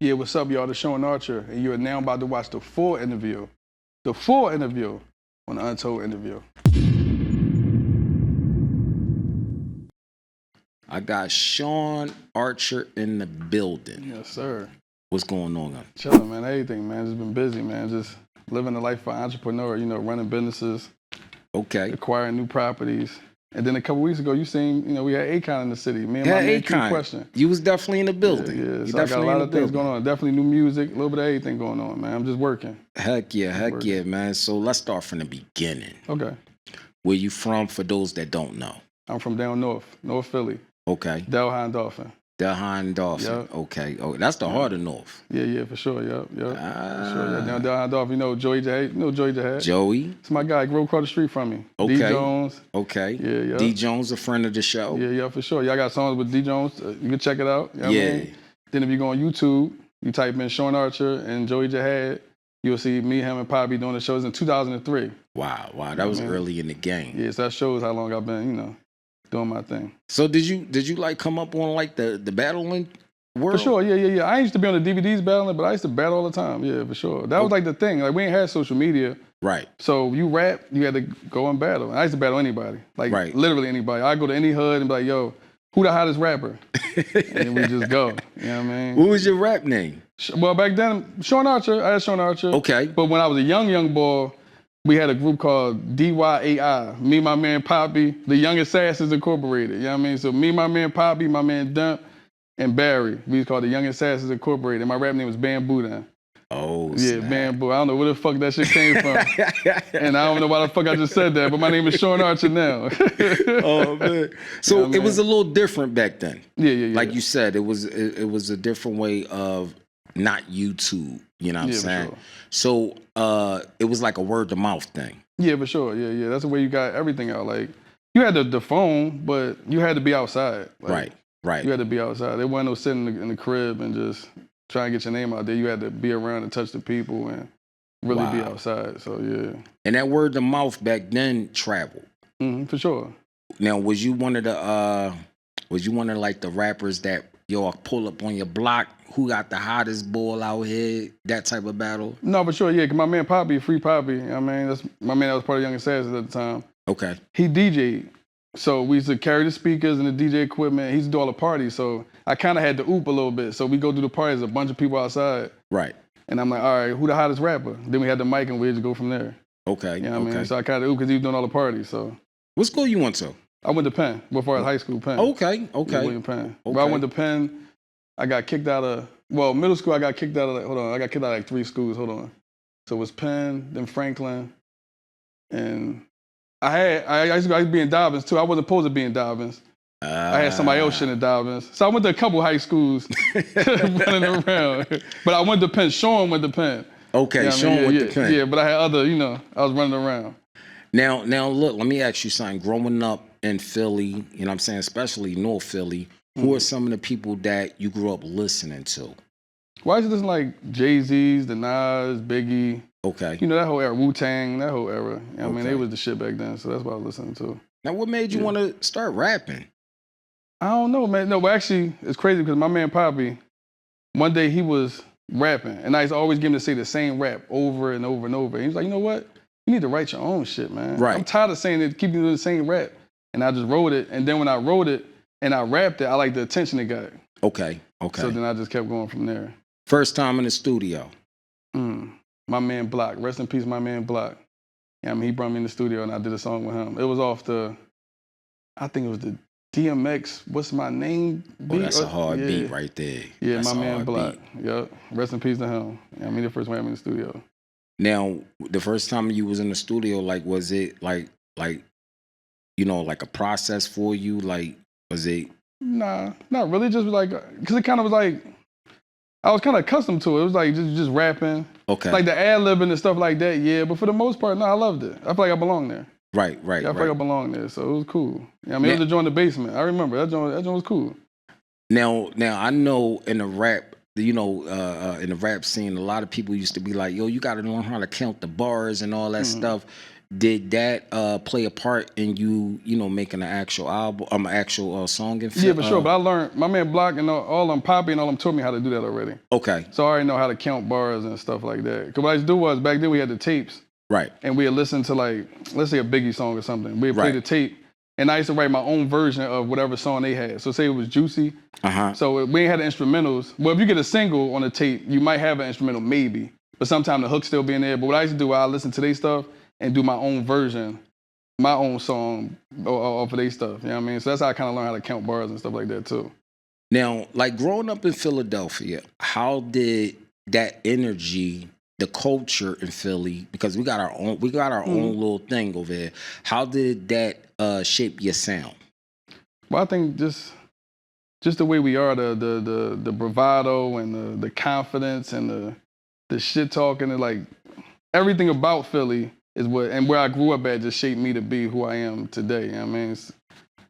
Yeah, what's up, y'all? The Shawn Archer, and you are now about to watch the full interview. The full interview on the Untold Interview. I got Shawn Archer in the building. Yes, sir. What's going on? Chilling, man. Everything, man. Just been busy, man. Just living the life of an entrepreneur, running businesses, Okay. acquiring new properties. And then a couple weeks ago, you seen, we had Akon in the city. Me and Yeah, my man Q Akon. Question. You was definitely in the building. Yeah. You So I got a definitely lot in of the things building. going on. Definitely new music, a little bit of everything going on, man. I'm just working. Heck yeah, man. So let's start from the beginning. Okay. Where you from for those that don't know? I'm from down North Philly. Okay. Delhi Dolphin. Delhi Dolphin. Yep. Okay. Oh, that's the heart of North. Yeah, for sure. Yep. For sure. Yeah. Down Delhi Dolphin, Joey Jahad. You know Joey Jahad? Joey. It's my guy. Grew across the street from me. Okay. D Jones. Okay. Yeah. D Jones, a friend of the show. Yeah, for sure. Y'all got songs with D Jones. You can check it out. You know what I mean? Then if you go on YouTube, you type in Shawn Archer and Joey Jahad, you'll see me, him, and Poppy doing the shows in 2003. Wow. That was early in the game. Yeah, so that shows how long I've been, doing my thing. So did you like come up on like the battling world? For sure, yeah. I used to be on the DVDs battling, but I used to battle all the time. Yeah, for sure. That was like the thing. Like we ain't had social media. Right. So you rap, you had to go and battle. I used to battle anybody. Like literally anybody. I go to any hood and be like, yo, who the hottest rapper? And we just go. You know what I mean? What was your rap name? Well, back then, Shawn Archer. I had Shawn Archer. Okay. But when I was a young boy, we had a group called DYAI. Me, my man Poppy, the Young Assassins Incorporated. You know what I mean? So me, my man Poppy, my man Dump, and Barry. We was called the Young Assassins Incorporated. And my rap name was Bamboo then. Oh, yeah, snap. Bamboo. I don't know where the fuck that shit came from. And I don't know why the fuck I just said that, but my name is Shawn Archer now. Oh, man. So it was a little different back then. Yeah. Like you said, it was a different way of not YouTube. You know what I'm saying? Sure. So it was like a word of mouth thing. Yeah, for sure. Yeah. That's the way you got everything out. Like you had the phone, but you had to be outside. Like, Right. You had to be outside. There wasn't no sitting in the crib and just trying to get your name out there. You had to be around and touch the people and really be outside. So yeah. And that word of mouth back then traveled. For sure. Now, was you one of the like the rappers that pull up on your block? Who got the hottest ball out here? That type of battle? No, for sure. Yeah, cause my man Poppy, Free Poppy. You know what I mean, that's my man that was part of Young Assassins at the time. Okay. He DJ'd. So we used to carry the speakers and the DJ equipment. He used to do all the parties. So I kind of had to oop a little bit. So we go do the parties, a bunch of people outside. Right. And I'm like, all right, who the hottest rapper? Then we had the mic and we just go from there. Okay. You know what I mean? So I kind of oop because he was doing all the parties. So. What school you went to? I went to Penn before I was high school, Penn. Okay. Yeah, William Penn. Okay. But I went to Penn. I got kicked out of, middle school I got kicked out of, I got kicked out of like 3 schools, So it was Penn, then Franklin, and I used to be in Dobbins too. I wasn't supposed to be in Dobbins. I had somebody else shit in Dobbins. So I went to a couple high schools running around. But I went to Penn. Shawn went to Penn. Okay, you know Shawn went to Penn. Yeah, but I had other, I was running around. Now look, let me ask you something. Growing up in Philly, you know what I'm saying, especially North Philly, who are some of the people that you grew up listening to? Well, I used to listen like Jay-Z's, the Nas, Biggie. Okay. That whole era, Wu-Tang, that whole era. I mean, they was the shit back then, so that's what I was listening to. Now, what made you want to start rapping? I don't know, man. No, but actually, it's crazy because my man Poppy, one day he was rapping, and I used to always get him to say the same rap over and over and over. And he was like, you know what? You need to write your own shit, man. Right. I'm tired of saying it, keep doing the same rap. And I just wrote it, and then when I wrote it and I rapped it, I like the attention it got. Okay. So then I just kept going from there. First time in the studio? My man Block. Rest in peace, my man Block. Yeah, I mean, he brought me in the studio and I did a song with him. It was off I think it was the DMX, What's My Name beat? Oh, that's a hard beat right there. Yeah, that's my man Block. Yep. Rest in peace to him. Yeah, I mean, the first time I'm in the studio. Now, the first time you was in the studio, like, was it like like a process for you? Like, was it? Nah, not really. Just like, because it kind of was like, I was kind of accustomed to it. It was like just rapping. Okay. Like the ad-libbing and stuff like that, yeah. But for the most part, no, I loved it. I feel like I belonged there. Right. Yeah, I feel like I belonged there, so it was cool. Yeah, I mean, it was a joint in the basement. I remember that joint was cool. Now I know in the rap, in the rap scene, a lot of people used to be like, yo, you got to learn how to count the bars and all that stuff. did that play a part in you, making an actual album, actual song and Yeah, for sure. But I learned, my man Block and all them, Poppy and all them taught me how to do that already. Okay. So I already know how to count bars and stuff like that. Because what I used to do was, back then we had the tapes. Right. And we'd listen to, like, let's say a Biggie song or something. We'd play the tape. And I used to write my own version of whatever song they had. So say it was Juicy. So we ain't had the instrumentals. Well, if you get a single on a tape, you might have an instrumental maybe. But sometimes the hook still be in there. But what I used to do, I listen to their stuff and do my own version, my own song off of their stuff. You know what I mean? So that's how I kind of learned how to count bars and stuff like that too. Now, like growing up in Philadelphia, how did that energy, the culture in Philly, because we got our own little thing over here. How did that shape your sound? Well, I think just the way we are, the bravado and the confidence and the shit talking and like everything about Philly is and where I grew up at just shaped me to be who I am today. You know what I mean? It's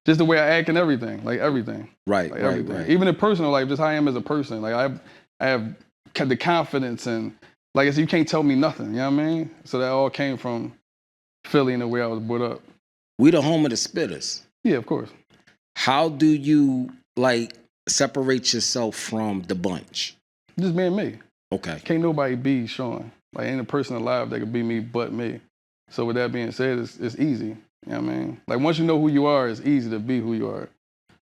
just the way I act and everything, like everything. Right, like right, everything. right. Even in personal life, just how I am as a person. Like I have the confidence and like I said, you can't tell me nothing. You know what I mean? So that all came from Philly and the way I was brought up. We the home of the spitters. Yeah, of course. How do you like separate yourself from the bunch? Just being me. Okay. Can't nobody be Shawn. Like ain't a person alive that could be me but me. So with that being said, it's easy. You know what I mean? Like once you know who you are, it's easy to be who you are.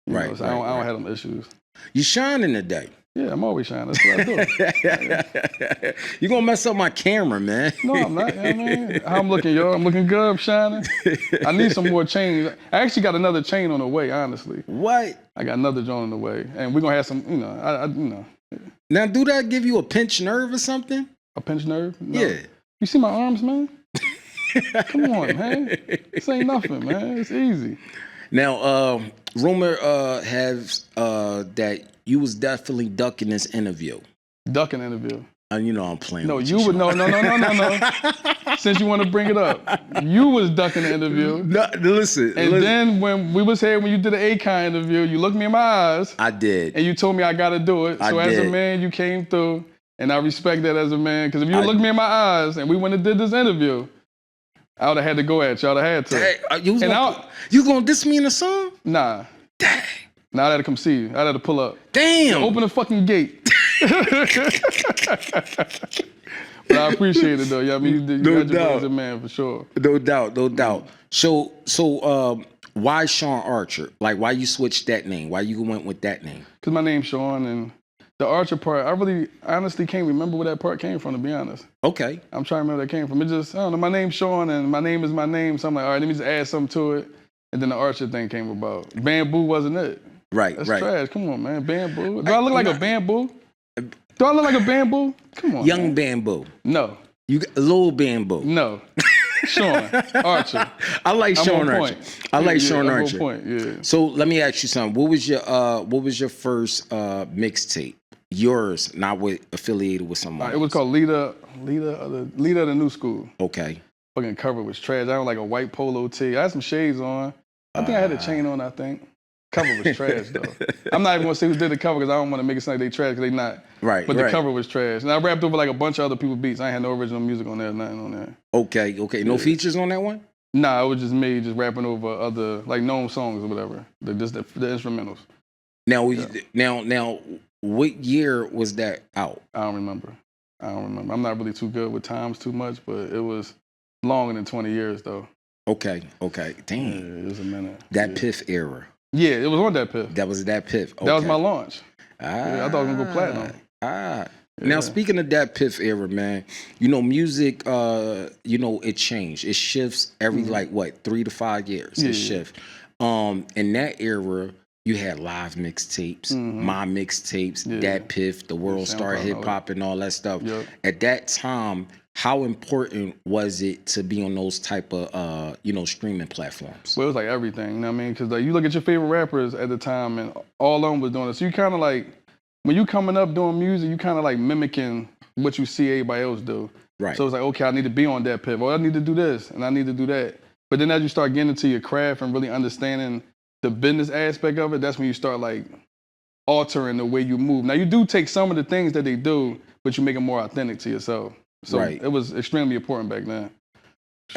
You know? So I don't have them issues. You shining today. Yeah, I'm always shining. That's what I do. You gonna mess up my camera, man. No, I'm not. You know what I mean? How I'm looking, yo? I'm looking good. I'm shining. I need some more chains. I actually got another chain on the way, honestly. What? I got another joint on the way, and we're gonna have some. Now, do that give you a pinched nerve or something? A pinched nerve? No. Yeah. You see my arms, man? Come on, man. This ain't nothing, man. It's easy. Now, rumor has that you was definitely ducking this interview. Ducking interview? I'm playing. No, you would. No. Since you want to bring it up, you was ducking the interview. No, listen. Then when we was here, when you did the Akon interview, you looked me in my eyes. I did. And you told me I got to do it. So as a man, you came through, and I respect that as a man. Because if you looked me in my eyes and we went and did this interview, I would have had to go at you. I would have had to. Hey, you gonna diss me in a song? Nah. Dang. Now I had to come see you. I had to pull up. Damn. Open the fucking gate. But I appreciate it though. Yeah, I mean, you got your boy as a man for sure. No doubt. So, why Shawn Archer? Like, why you switched that name? Why you went with that name? Because my name's Shawn, and the Archer part, I really honestly can't remember where that part came from, to be honest. Okay. I'm trying to remember where that came from. It just, I don't know, my name's Shawn, and my name is my name, so I'm like, all right, let me just add something to it. And then the Archer thing came about. Bamboo wasn't it. Right, That's right. trash. Come on, man. Bamboo. Do I look like a bamboo? Do I look like a bamboo? Come on. Young man. Bamboo. No. You got a little Bamboo. No. Shawn Archer. I like Shawn Archer. I like Shawn I'm Archer. On point, yeah. So let me ask you something. What was your first mixtape? Yours, not affiliated with someone. It was called Leader of the New School. Okay. Fucking cover was trash. I had like a white polo tee. I had some shades on. I think I had a chain on, I think. Cover was trash though. I'm not even gonna say who did the cover because I don't want to make it sound like they trash because they not. Right. But the cover was trash. And I rapped over like a bunch of other people's beats. I ain't had no original music on there, nothing on there. Okay. No features on that one? Nah, it was just me just rapping over other like known songs or whatever. Just the instrumentals. Now, now, what year was that out? I don't remember. I'm not really too good with times too much, but it was longer than 20 years though. Okay. Damn. Yeah, it was a minute. That Piff era. Yeah, it was on that Piff. That was that Piff. Okay. That was my launch. Yeah, I thought I was gonna go platinum. Yeah. Now, speaking of that Piff era, man, music, it changed. It shifts every 3 to 5 years. It shifts. In that era, you had live mixtapes, my mixtapes, that Piff, the World Star Hip Hop, and all that stuff. Yep. At that time, how important was it to be on those type of streaming platforms? Well, it was like everything, you know what I mean? Because like you look at your favorite rappers at the time, and all of them was doing it. So you kind of like, when you coming up doing music, you kind of like mimicking what you see everybody else do. Right. So it's like, okay, I need to be on that Piff, or I need to do this, and I need to do that. But then as you start getting into your craft and really understanding the business aspect of it, that's when you start like altering the way you move. Now you do take some of the things that they do, but you make it more authentic to yourself. So it was extremely important back then.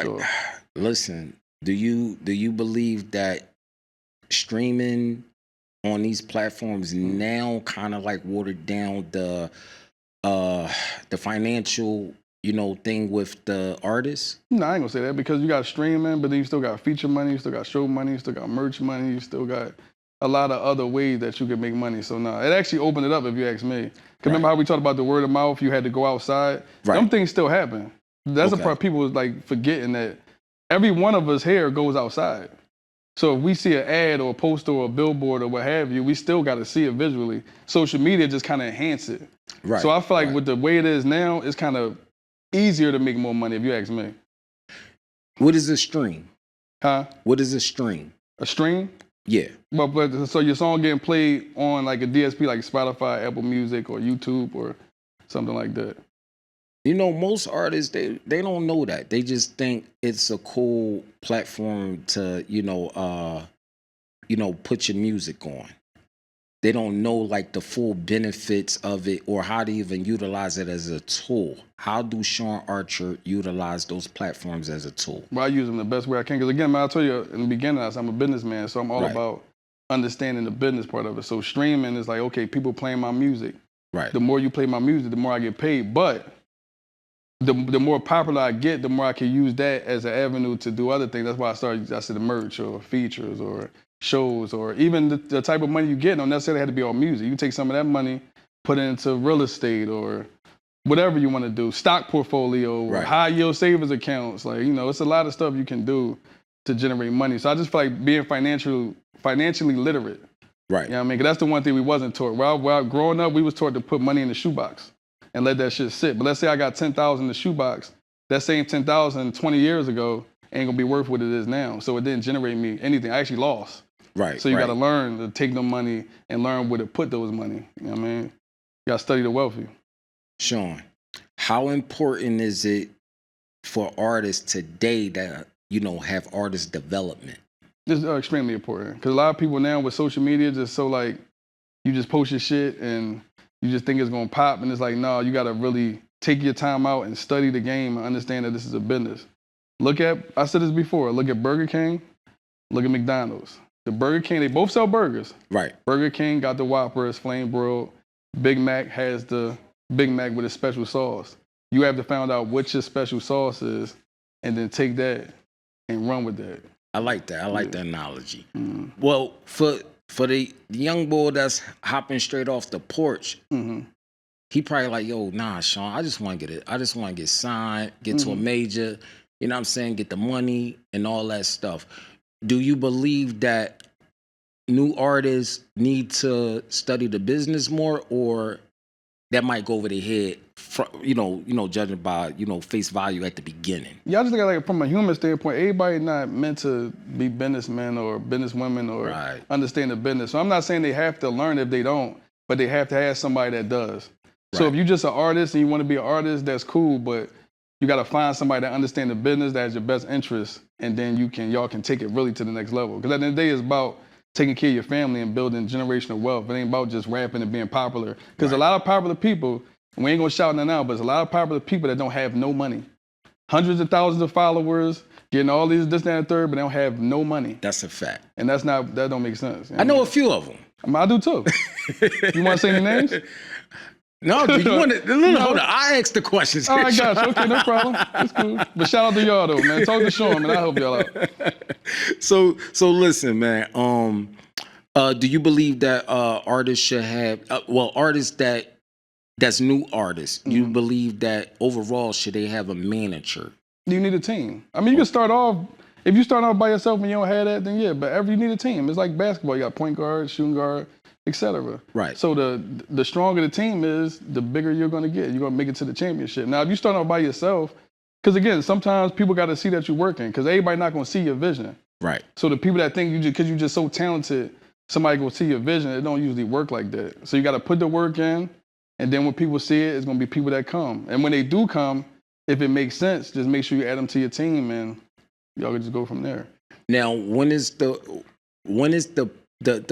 Sure. Listen, do you believe that streaming on these platforms now kind of like watered down the financial, thing with the artists? No, I ain't gonna say that because you got streaming, but then you still got feature money, you still got show money, you still got merch money, you still got a lot of other ways that you can make money. So no, it actually opened it up if you ask me. Cause remember how we talked about the word of mouth? You had to go outside. Right. Them things still happen. That's the part people was like forgetting that every one of us here goes outside. So if we see an ad or a poster or a billboard or what have you, we still got to see it visually. Social media just kind of enhance it. Right. So I feel like with the way it is now, it's kind of easier to make more money if you ask me. What is a stream? Huh? What is a stream? A stream? Yeah. But so your song getting played on like a DSP like Spotify, Apple Music, or YouTube or something like that. Most artists they don't know that. They just think it's a cool platform to, put your music on. They don't know like the full benefits of it or how to even utilize it as a tool. How do Shawn Archer utilize those platforms as a tool? Well, I use them the best way I can. Because again, man, I told you in the beginning, I'm a businessman, so I'm all about understanding the business part of it. So streaming is like, okay, people playing my music. Right. The more you play my music, the more I get paid. But the more popular I get, the more I can use that as an avenue to do other things. That's why I said the merch or features or shows or even the type of money you get don't necessarily have to be all music. You can take some of that money, put it into real estate or whatever you want to do, stock portfolio, or high yield savings accounts. Like, it's a lot of stuff you can do to generate money. So I just feel like being financially literate. Right. You know what I mean? 'Cause that's the one thing we wasn't taught. While growing up, we was taught to put money in the shoebox and let that shit sit. But let's say I got 10,000 in the shoebox. That same 10,000 20 years ago ain't gonna be worth what it is now. So it didn't generate me anything. I actually lost. Right. So you gotta learn to take the money and learn where to put those money. You know what I mean? You gotta study the wealthy. Shawn, how important is it for artists today that, have artist development? This is extremely important because a lot of people now with social media just so like you just post your shit and you just think it's gonna pop and it's like, no, you gotta really take your time out and study the game and understand that this is a business. I said this before, look at Burger King, look at McDonald's. The Burger King, they both sell burgers. Right. Burger King got the Whopper, it's flame broiled. Big Mac has the Big Mac with a special sauce. You have to find out what your special sauce is and then take that and run with that. I like that. I like that analogy. Mm-hmm. Well, for the young boy that's hopping straight off the porch, he probably like, yo, nah, Shawn, I just want to get signed, get to a major, you know what I'm saying, get the money and all that stuff. Do you believe that new artists need to study the business more, or that might go over their head, judging by, face value at the beginning? Yeah, I just think like from a human standpoint, everybody not meant to be businessmen or businesswomen or understand the business. So I'm not saying they have to learn if they don't, but they have to have somebody that does. Right. So if you're just an artist and you want to be an artist, that's cool, but you got to find somebody that understands the business, that has your best interest, and then y'all can take it really to the next level. Because at the end of the day, it's about taking care of your family and building generational wealth. It ain't about just rapping and being popular. Because a lot of popular people, and we ain't gonna shout nothing out, but there's a lot of popular people that don't have no money. Hundreds of thousands of followers, getting all these, this, that, and third, but they don't have no money. That's a fact. And that don't make sense. I know a few of them. I do too. You want to say any names? No, you want to? No. Hold on. I asked the questions. All right, gotcha. Okay, no problem. That's cool. But shout out to y'all though, man. Talk to Shawn, man. I help y'all out. So listen, man. Do you believe that artists should have? Artists that's new artists. You believe that overall should they have a manager? You need a team. I mean, you can start off. If you start off by yourself and you don't have that, then yeah. But you need a team. It's like basketball. You got point guard, shooting guard, etc. Right. So the stronger the team is, the bigger you're going to get. You're going to make it to the championship. Now, if you start off by yourself, because again, sometimes people got to see that you're working, because everybody not going to see your vision. Right. So the people that think because you're just so talented, somebody will see your vision. It don't usually work like that. So you got to put the work in, and then when people see it, it's going to be people that come. And when they do come, if it makes sense, just make sure you add them to your team, and y'all can just go from there. Now, when is the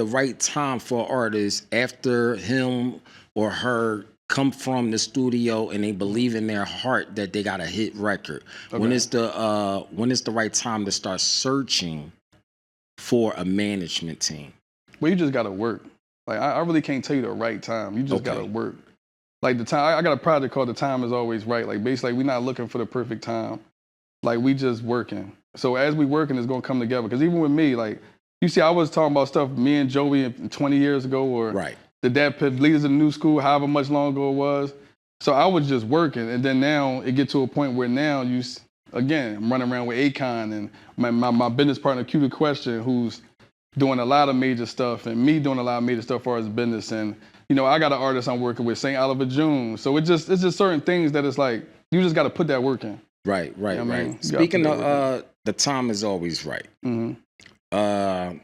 right time for artists after him or her come from the studio and they believe in their heart that they got a hit record? Okay. When is the right time to start searching for a management team? Well, you just gotta work. Like I really can't tell you the right time. You just gotta work. Like the time, I got a project called "The Time Is Always Right." Like basically, we're not looking for the perfect time. Like we just working. So as we working, it's gonna come together. Because even with me, like you see, I was talking about stuff me and Joey 20 years ago, or the Dad Piff Leaders of the New School, however much long ago it was. So I was just working, and then now it get to a point where now again, I'm running around with Akon and my business partner Q the Question, who's doing a lot of major stuff, and me doing a lot of major stuff for his business. And you know, I got an artist I'm working with, St. Oliver June. So it's just certain things that it's like you just got to put that work in. Right. You know what I mean? Speaking of The Time Is Always Right. Mm-hmm.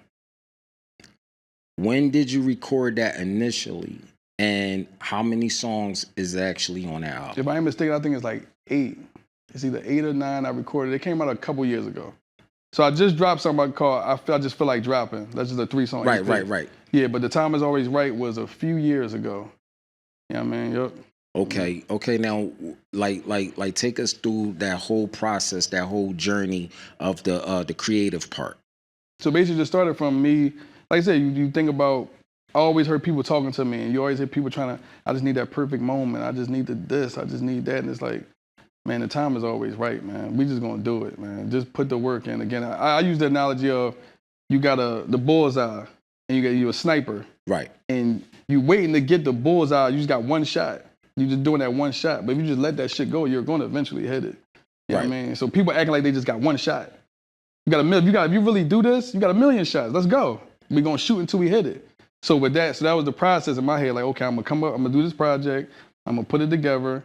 When did you record that initially, and how many songs is actually on that album? If I ain't mistaken, I think it's like 8. It's either 8 or 9 I recorded. It came out a couple years ago. So I just dropped something called I Just Feel Like Dropping. That's just a 3-song. Right. Yeah, but The Time Is Always Right was a few years ago. You know what I mean? Yep. Okay. Now, like, take us through that whole process, that whole journey of the creative part. So basically, just started from me. Like I said, you think about. I always heard people talking to me, and you always hear people trying to. I just need that perfect moment. I just need this. I just need that, and it's like, man, the time is always right, man. We just gonna do it, man. Just put the work in. Again, I use the analogy of you got the bullseye, and you a sniper, right? And you waiting to get the bullseye. You just got one shot. You just doing that one shot. But if you just let that shit go, you're gonna eventually hit it. You know what I mean? So people acting like they just got one shot. You got a million. If you really do this, you got a million shots. Let's go. We gonna shoot until we hit it. So with that, that was the process in my head. Like, okay, I'm gonna come up. I'm gonna do this project. I'm gonna put it together,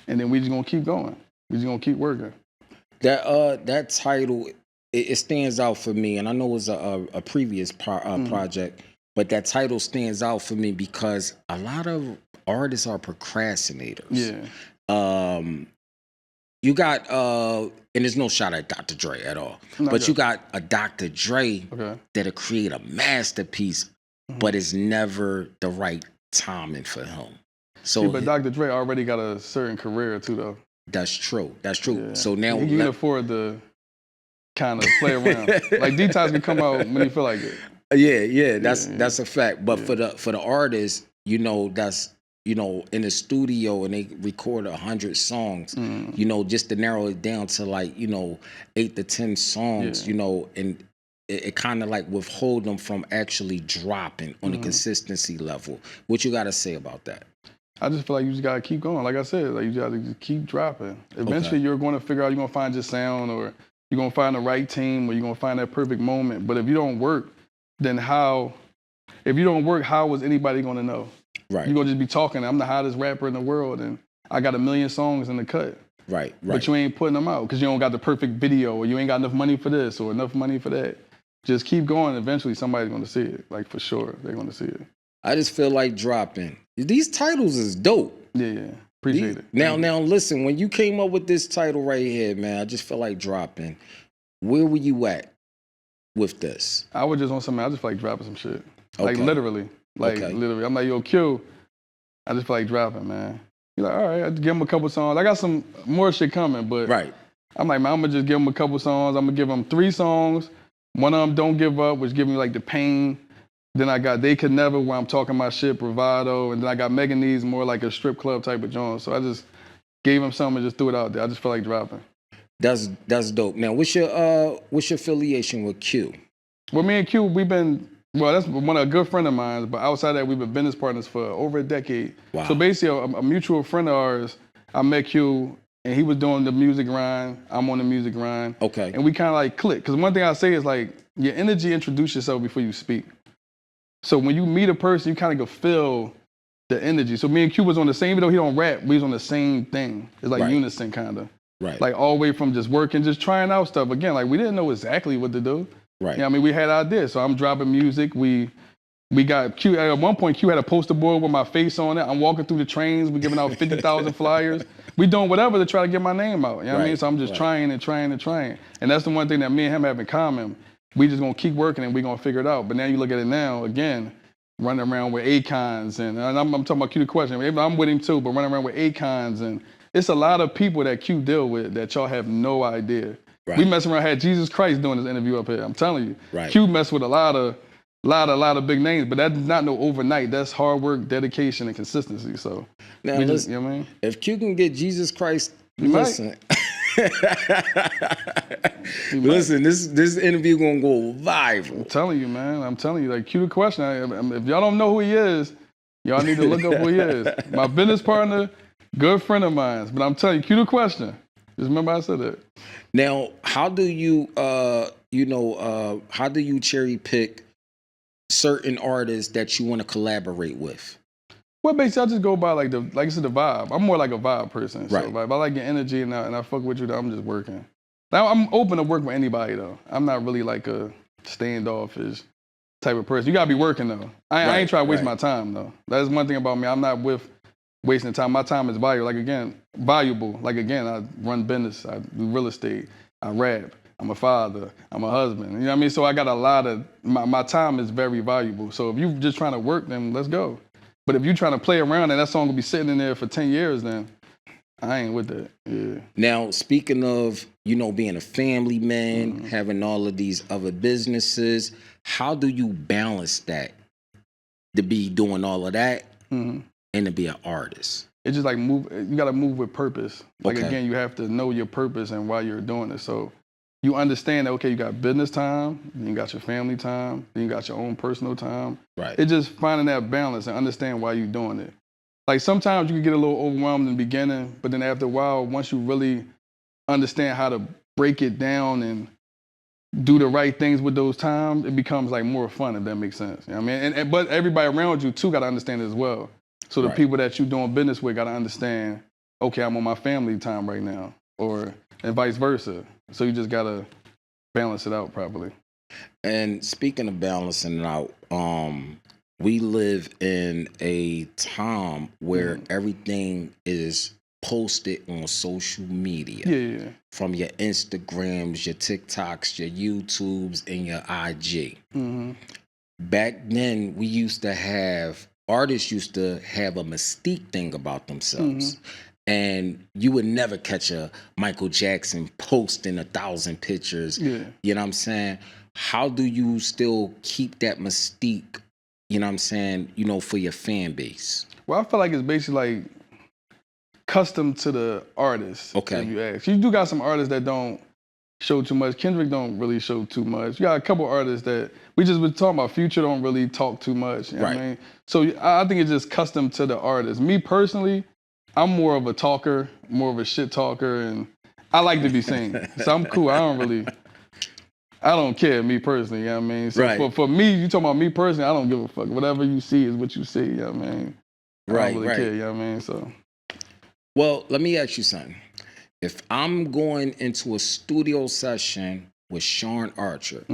and then we just gonna keep going. We just gonna keep working. That title, it stands out for me, and I know it was a previous project, but that title stands out for me because a lot of artists are procrastinators. Yeah. You got and there's no shot at Dr. Dre at all, but you got a Dr. Dre that'll create a masterpiece, but it's never the right timing for him. So, but Dr. Dre already got a certain career too, though. That's true. Yeah. So now he can afford to kind of play around. Like Detox can come out when he feel like it. Yeah. That's a fact. But for the artists, you know, that's, you know, in the studio and they record 100 songs, you know, just to narrow it down to like, you know, 8 to 10 songs, you know, and it kind of like withhold them from actually dropping on a consistency level. What you got to say about that? I just feel like you just gotta keep going. Like I said, like you gotta just keep dropping. Eventually, you're going to figure out you're gonna find your sound, or you're gonna find the right team, or you're gonna find that perfect moment. But if you don't work, then how? If you don't work, how is anybody gonna know? Right. You're gonna just be talking. I'm the hottest rapper in the world, and I got 1 million songs in the cut. Right. But you ain't putting them out because you don't got the perfect video, or you ain't got enough money for this, or enough money for that. Just keep going. Eventually, somebody's gonna see it. Like for sure, they're gonna see it. I just feel like dropping. These titles is dope. Yeah. Appreciate it. Now, listen, when you came up with this title right here, man, I just feel like dropping. Where were you at with this? I was just on something. I just feel like dropping some shit. Like literally. Literally. I'm like, yo, Q, I just feel like dropping, man. You're like, all right, I give him a couple songs. I got some more shit coming, but I'm like, man, I'm gonna just give him a couple songs. I'm gonna give him 3 songs. One of them, Don't Give Up, which give me like the pain. Then I got They Could Never, where I'm talking my shit, bravado. And then I got Mega Needs, more like a strip club type of joint. So I just gave him something and just threw it out there. I just felt like dropping. That's dope. Now, what's your affiliation with Q? Well, me and Q, that's one a good friend of mine, but outside that, we've been business partners for over a decade. Wow. So basically, a mutual friend of ours, I met Q, and he was doing the music grind. I'm on the music grind. Okay. And we kind of like click. Because one thing I say is like, your energy, introduce yourself before you speak. So when you meet a person, you kind of can feel the energy. So me and Q was on the same, even though he don't rap, we was on the same thing. It's like unison kind of. Right. Like all the way from just working, just trying out stuff. Again, like we didn't know exactly what to do. Right. You know what I mean? We had ideas. So I'm dropping music. We got Q, at one point Q had a poster board with my face on it. I'm walking through the trains. We're giving out 50,000 flyers. We doing whatever to try to get my name out. You know what I mean? So I'm just trying. And that's the one thing that me and him have in common. We just gonna keep working and we gonna figure it out. But now you look at it now, again, running around with Akons, and I'm talking about Q the Question. Maybe I'm with him too, but running around with Akons, and it's a lot of people that Q deal with that y'all have no idea. Right. We messing around, had Jesus Christ doing this interview up here. I'm telling you, Right. Q messed with a lot of big names, but that's not no overnight. That's hard work, dedication, and consistency. So now listen, listen, you know what I mean? If Q can get Jesus Christ, You listen. Listen, this interview gonna go viral. I'm telling you, man. I'm telling you, like Q the Question. If y'all don't know who he is, y'all need to look up who he is. My business partner, good friend of mine. But I'm telling you, Q the Question. Just remember I said that. Now, how do you how do you cherry pick certain artists that you want to collaborate with? Well, basically, I just go by like I said, the vibe. I'm more like a vibe person. Right. So if I like your energy and I fuck with you, then I'm just working. Now I'm open to work with anybody though. I'm not really like a standoffish type of person. You gotta be working though. I ain't trying to waste my time though. That's one thing about me. I'm not with wasting time. My time is valuable. Valuable. Like again, I run business. I do real estate. I rap. I'm a father. I'm a husband. You know what I mean? So I got a lot of my time is very valuable. So if you just trying to work, then let's go. But if you're trying to play around and that song will be sitting in there for 10 years, then I ain't with that. Yeah. Now, speaking of, being a family man, having all of these other businesses, how do you balance that to be doing all of that and to be an artist? It's just like you got to move with purpose. Like, Okay. again, you have to know your purpose and why you're doing it. So you understand that, okay, you got business time, then you got your family time, then you got your own personal time. Right. It's just finding that balance and understand why you're doing it. Like sometimes you can get a little overwhelmed in the beginning, but then after a while, once you really understand how to break it down and do the right things with those times, it becomes like more fun, if that makes sense. You know what I mean? But everybody around you too got to understand it as well. So the people that you're doing business with got to understand, okay, I'm on my family time right now, and vice versa. So you just got to balance it out properly. And speaking of balancing it out, we live in a time where everything is posted on social media. Yeah. From your Instagrams, your TikToks, your YouTubes, and your IG. Back then, artists used to have a mystique thing about themselves. And you would never catch a Michael Jackson posting 1,000 pictures. Yeah. You know what I'm saying? How do you still keep that mystique, you know what I'm saying, for your fan base? Well, I feel like it's basically like custom to the artist. Okay. If you ask. You do got some artists that don't show too much. Kendrick don't really show too much. You got a couple artists that we just been talking about. Future don't really talk too much. You know what I mean? So I think it's just custom to the artist. Me personally, I'm more of a talker, more of a shit talker, and I like to be seen. So I'm cool. I don't care, me personally, you know what I mean? So for me, you talking about me personally, I don't give a fuck. Whatever you see is what you see, you know what I mean? I don't really care, you know what I mean? So. Well, let me ask you something. If I'm going into a studio session with Shawn Archer,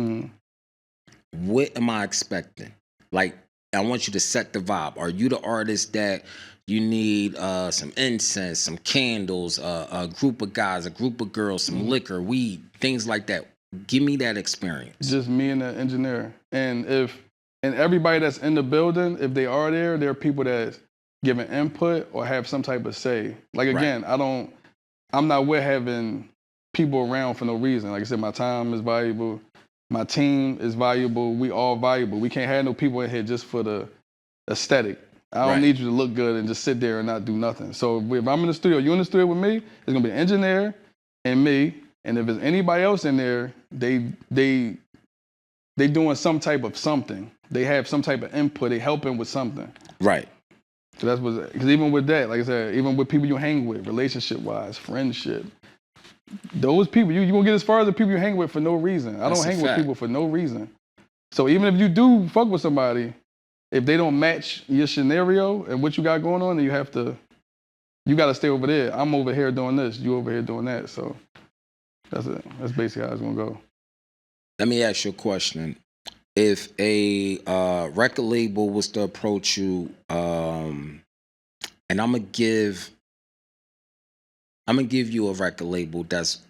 what am I expecting? Like, I want you to set the vibe. Are you the artist that you need some incense, some candles, a group of guys, a group of girls, some liquor, weed, things like that? Give me that experience. Just me and the engineer. And everybody that's in the building, if they are there, there are people that's giving input or have some type of say. Like again, I'm not with having people around for no reason. Like I said, my time is valuable. My team is valuable. We all valuable. We can't have no people in here just for the aesthetic. I don't need you to look good and just sit there and not do nothing. So if I'm in the studio, you in the studio with me, it's gonna be an engineer and me. And if there's anybody else in there, they doing some type of something. They have some type of input. They helping with something. Right. So that's what. Because even with that, like I said, even with people you hang with, relationship-wise, friendship, those people you gonna get as far as the people you hang with for no reason. I don't hang with people for no reason. So even if you do fuck with somebody, if they don't match your scenario and what you got going on, then you got to stay over there. I'm over here doing this. You over here doing that. So. That's it. That's basically how it's gonna go. Let me ask you a question. If a record label was to approach you, and I'm gonna give you a record label that's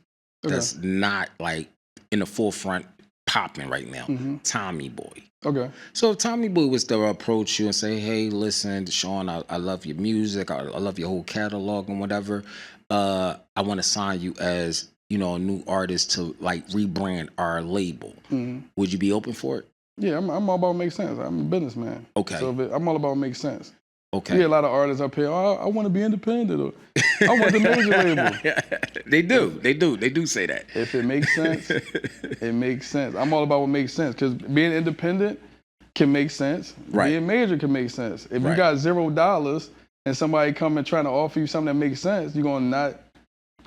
not like in the forefront popping right now, Tommy Boy. Okay. So if Tommy Boy was to approach you and say, "Hey, listen, Shawn, I love your music, I love your whole catalog and whatever. I want to sign you as a new artist to like rebrand our label." Would you be open for it? Yeah, I'm all about make sense. I'm a businessman. Okay. So I'm all about make sense. Okay. We hear a lot of artists up here. Oh, I want to be independent, or I want the major label. They do say that. If it makes sense, it makes sense. I'm all about what makes sense, because being independent can make sense. Right. Being major can make sense. If Right. you got $0 and somebody come and trying to offer you something that makes sense, you're gonna not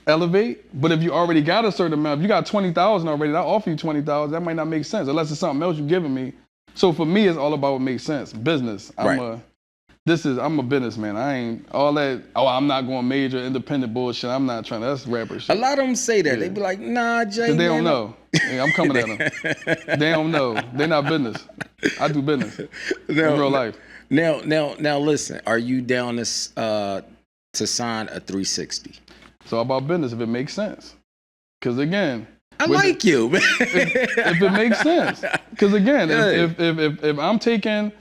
elevate. But if you already got a certain amount, if you got 20,000 already, and I offer you 20,000, that might not make sense unless it's something else you're giving me. So for me, it's all about what makes sense. Business. I'm a businessman. I ain't all that. Oh, I'm not going major independent bullshit. I'm not trying. That's rapper shit. A lot of them say that. They be like, "Nah, Jay." Cause they don't know. Yeah, I'm coming at them. They don't know. They not business. I do business in real life. Now, listen. Are you down to sign a 360? It's all about business if it makes sense. Cause again, I like you, man. If it makes sense. Cause again, if I'm taking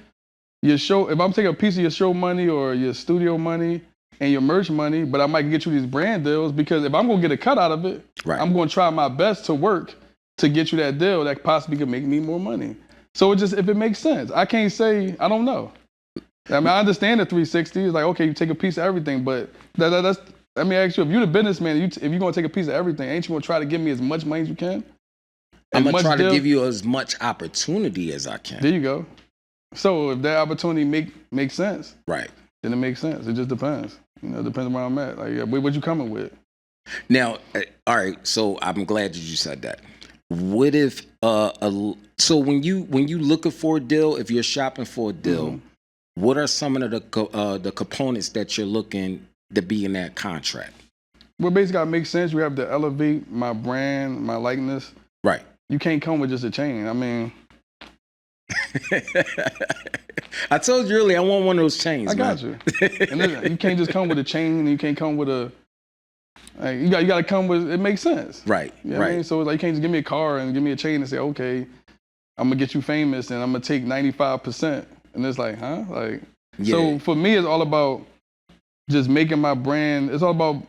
your show, if I'm taking a piece of your show money or your studio money and your merch money, but I might get you these brand deals, because if I'm gonna get a cut out of it, right, I'm gonna try my best to work to get you that deal that possibly could make me more money. So it just, if it makes sense. I can't say, I don't know. I mean, I understand the 360. It's like, okay, you take a piece of everything, but that's, let me ask you, if you're the businessman, if you're gonna take a piece of everything, ain't you gonna try to give me as much money as you can? I'm gonna try to give you as much opportunity as I can. There you go. So if that opportunity makes sense, right, then it makes sense. It just depends. It depends where I'm at. Like, what you coming with? Now, all right. So I'm glad that you said that. What if so when you looking for a deal, if you're shopping for a deal, what are some of the components that you're looking to be in that contract? Well, basically, gotta make sense. You have to elevate my brand, my likeness. Right. You can't come with just a chain. I mean. I told you earlier, I want one of those chains. I got you. And you can't just come with a chain, and you can't come with a. Like, you got to come with. It makes sense. Right. You know what I mean? So like, you can't just give me a car and give me a chain and say, okay, I'm gonna get you famous and I'm gonna take 95%. And it's like, huh? Like, yeah. So for me, it's all about just making my brand. It's all about,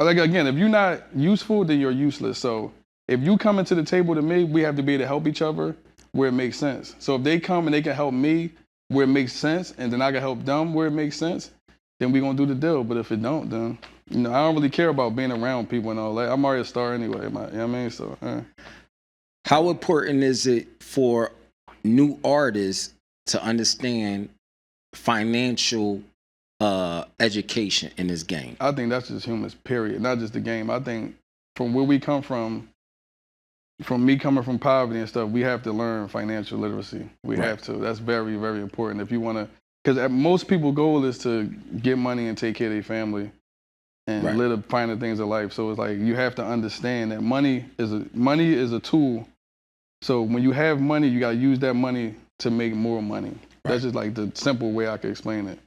like, again, if you're not useful, then you're useless. So if you come into the table to me, we have to be able to help each other where it makes sense. So if they come and they can help me where it makes sense, and then I can help them where it makes sense, then we're gonna do the deal. But if it don't, then I don't really care about being around people and all that. I'm already a star anyway, you know what I mean? So how important is it for new artists to understand financial education in this game? I think that's just humans, period, not just the game. I think from where we come from me coming from poverty and stuff, we have to learn financial literacy. We have to. That's very, very important. If you want to, because most people's goal is to get money and take care of their family and live the finer things of life. So it's like, you have to understand that money is a tool. So when you have money, you got to use that money to make more money. That's just like the simple way I can explain it.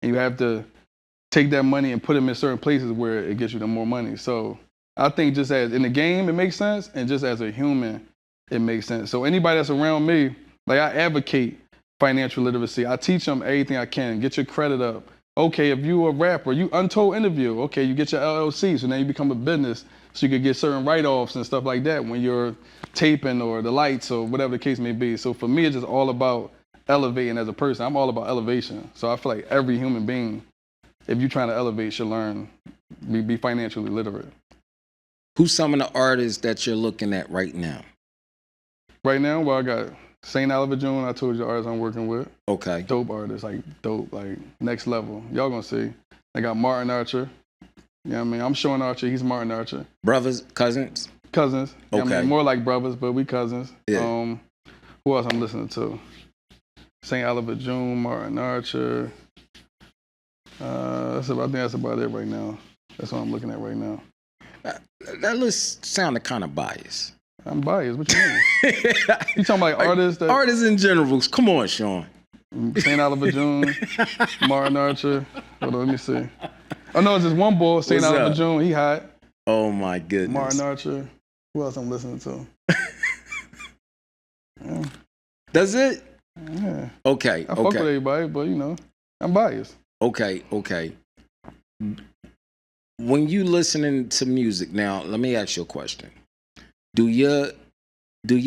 And you have to take that money and put them in certain places where it gets you the more money. So I think just as in the game, it makes sense, and just as a human, it makes sense. So anybody that's around me, like, I advocate financial literacy. I teach them everything I can. Get your credit up. Okay, if you a rapper, you untold interview. Okay, you get your LLC, so now you become a business, so you could get certain write-offs and stuff like that when you're taping or the lights or whatever the case may be. So for me, it's just all about elevating as a person. I'm all about elevation. So I feel like every human being, if you're trying to elevate, should learn, be financially literate. Who's some of the artists that you're looking at right now? Right now, well, I got St. Oliver June. I told you the artists I'm working with. Okay. Dope artists, like dope, like next level. Y'all gonna see. I got Martin Archer. You know what I mean? I'm Shawn Archer. He's Martin Archer. Brothers, cousins? Cousins. You know okay. what I mean? More like brothers, but we cousins. Yeah. Who else I'm listening to? St. Oliver June, Martin Archer. I think that's about it right now. That's what I'm looking at right now. That list sounded kind of biased. I'm biased. What you mean? You talking about artists? Artists in general. Come on, Shawn. St. Oliver June, Martin Archer. Hold on, let me see. Oh no, it's just one boy, St. Oliver June. He hot. Oh my goodness. Martin Archer. Who else I'm listening to? Yeah. Does it? Yeah. Okay. I fuck with everybody, but you know, I'm biased. Okay. When you listening to music now, let me ask you a question. Do your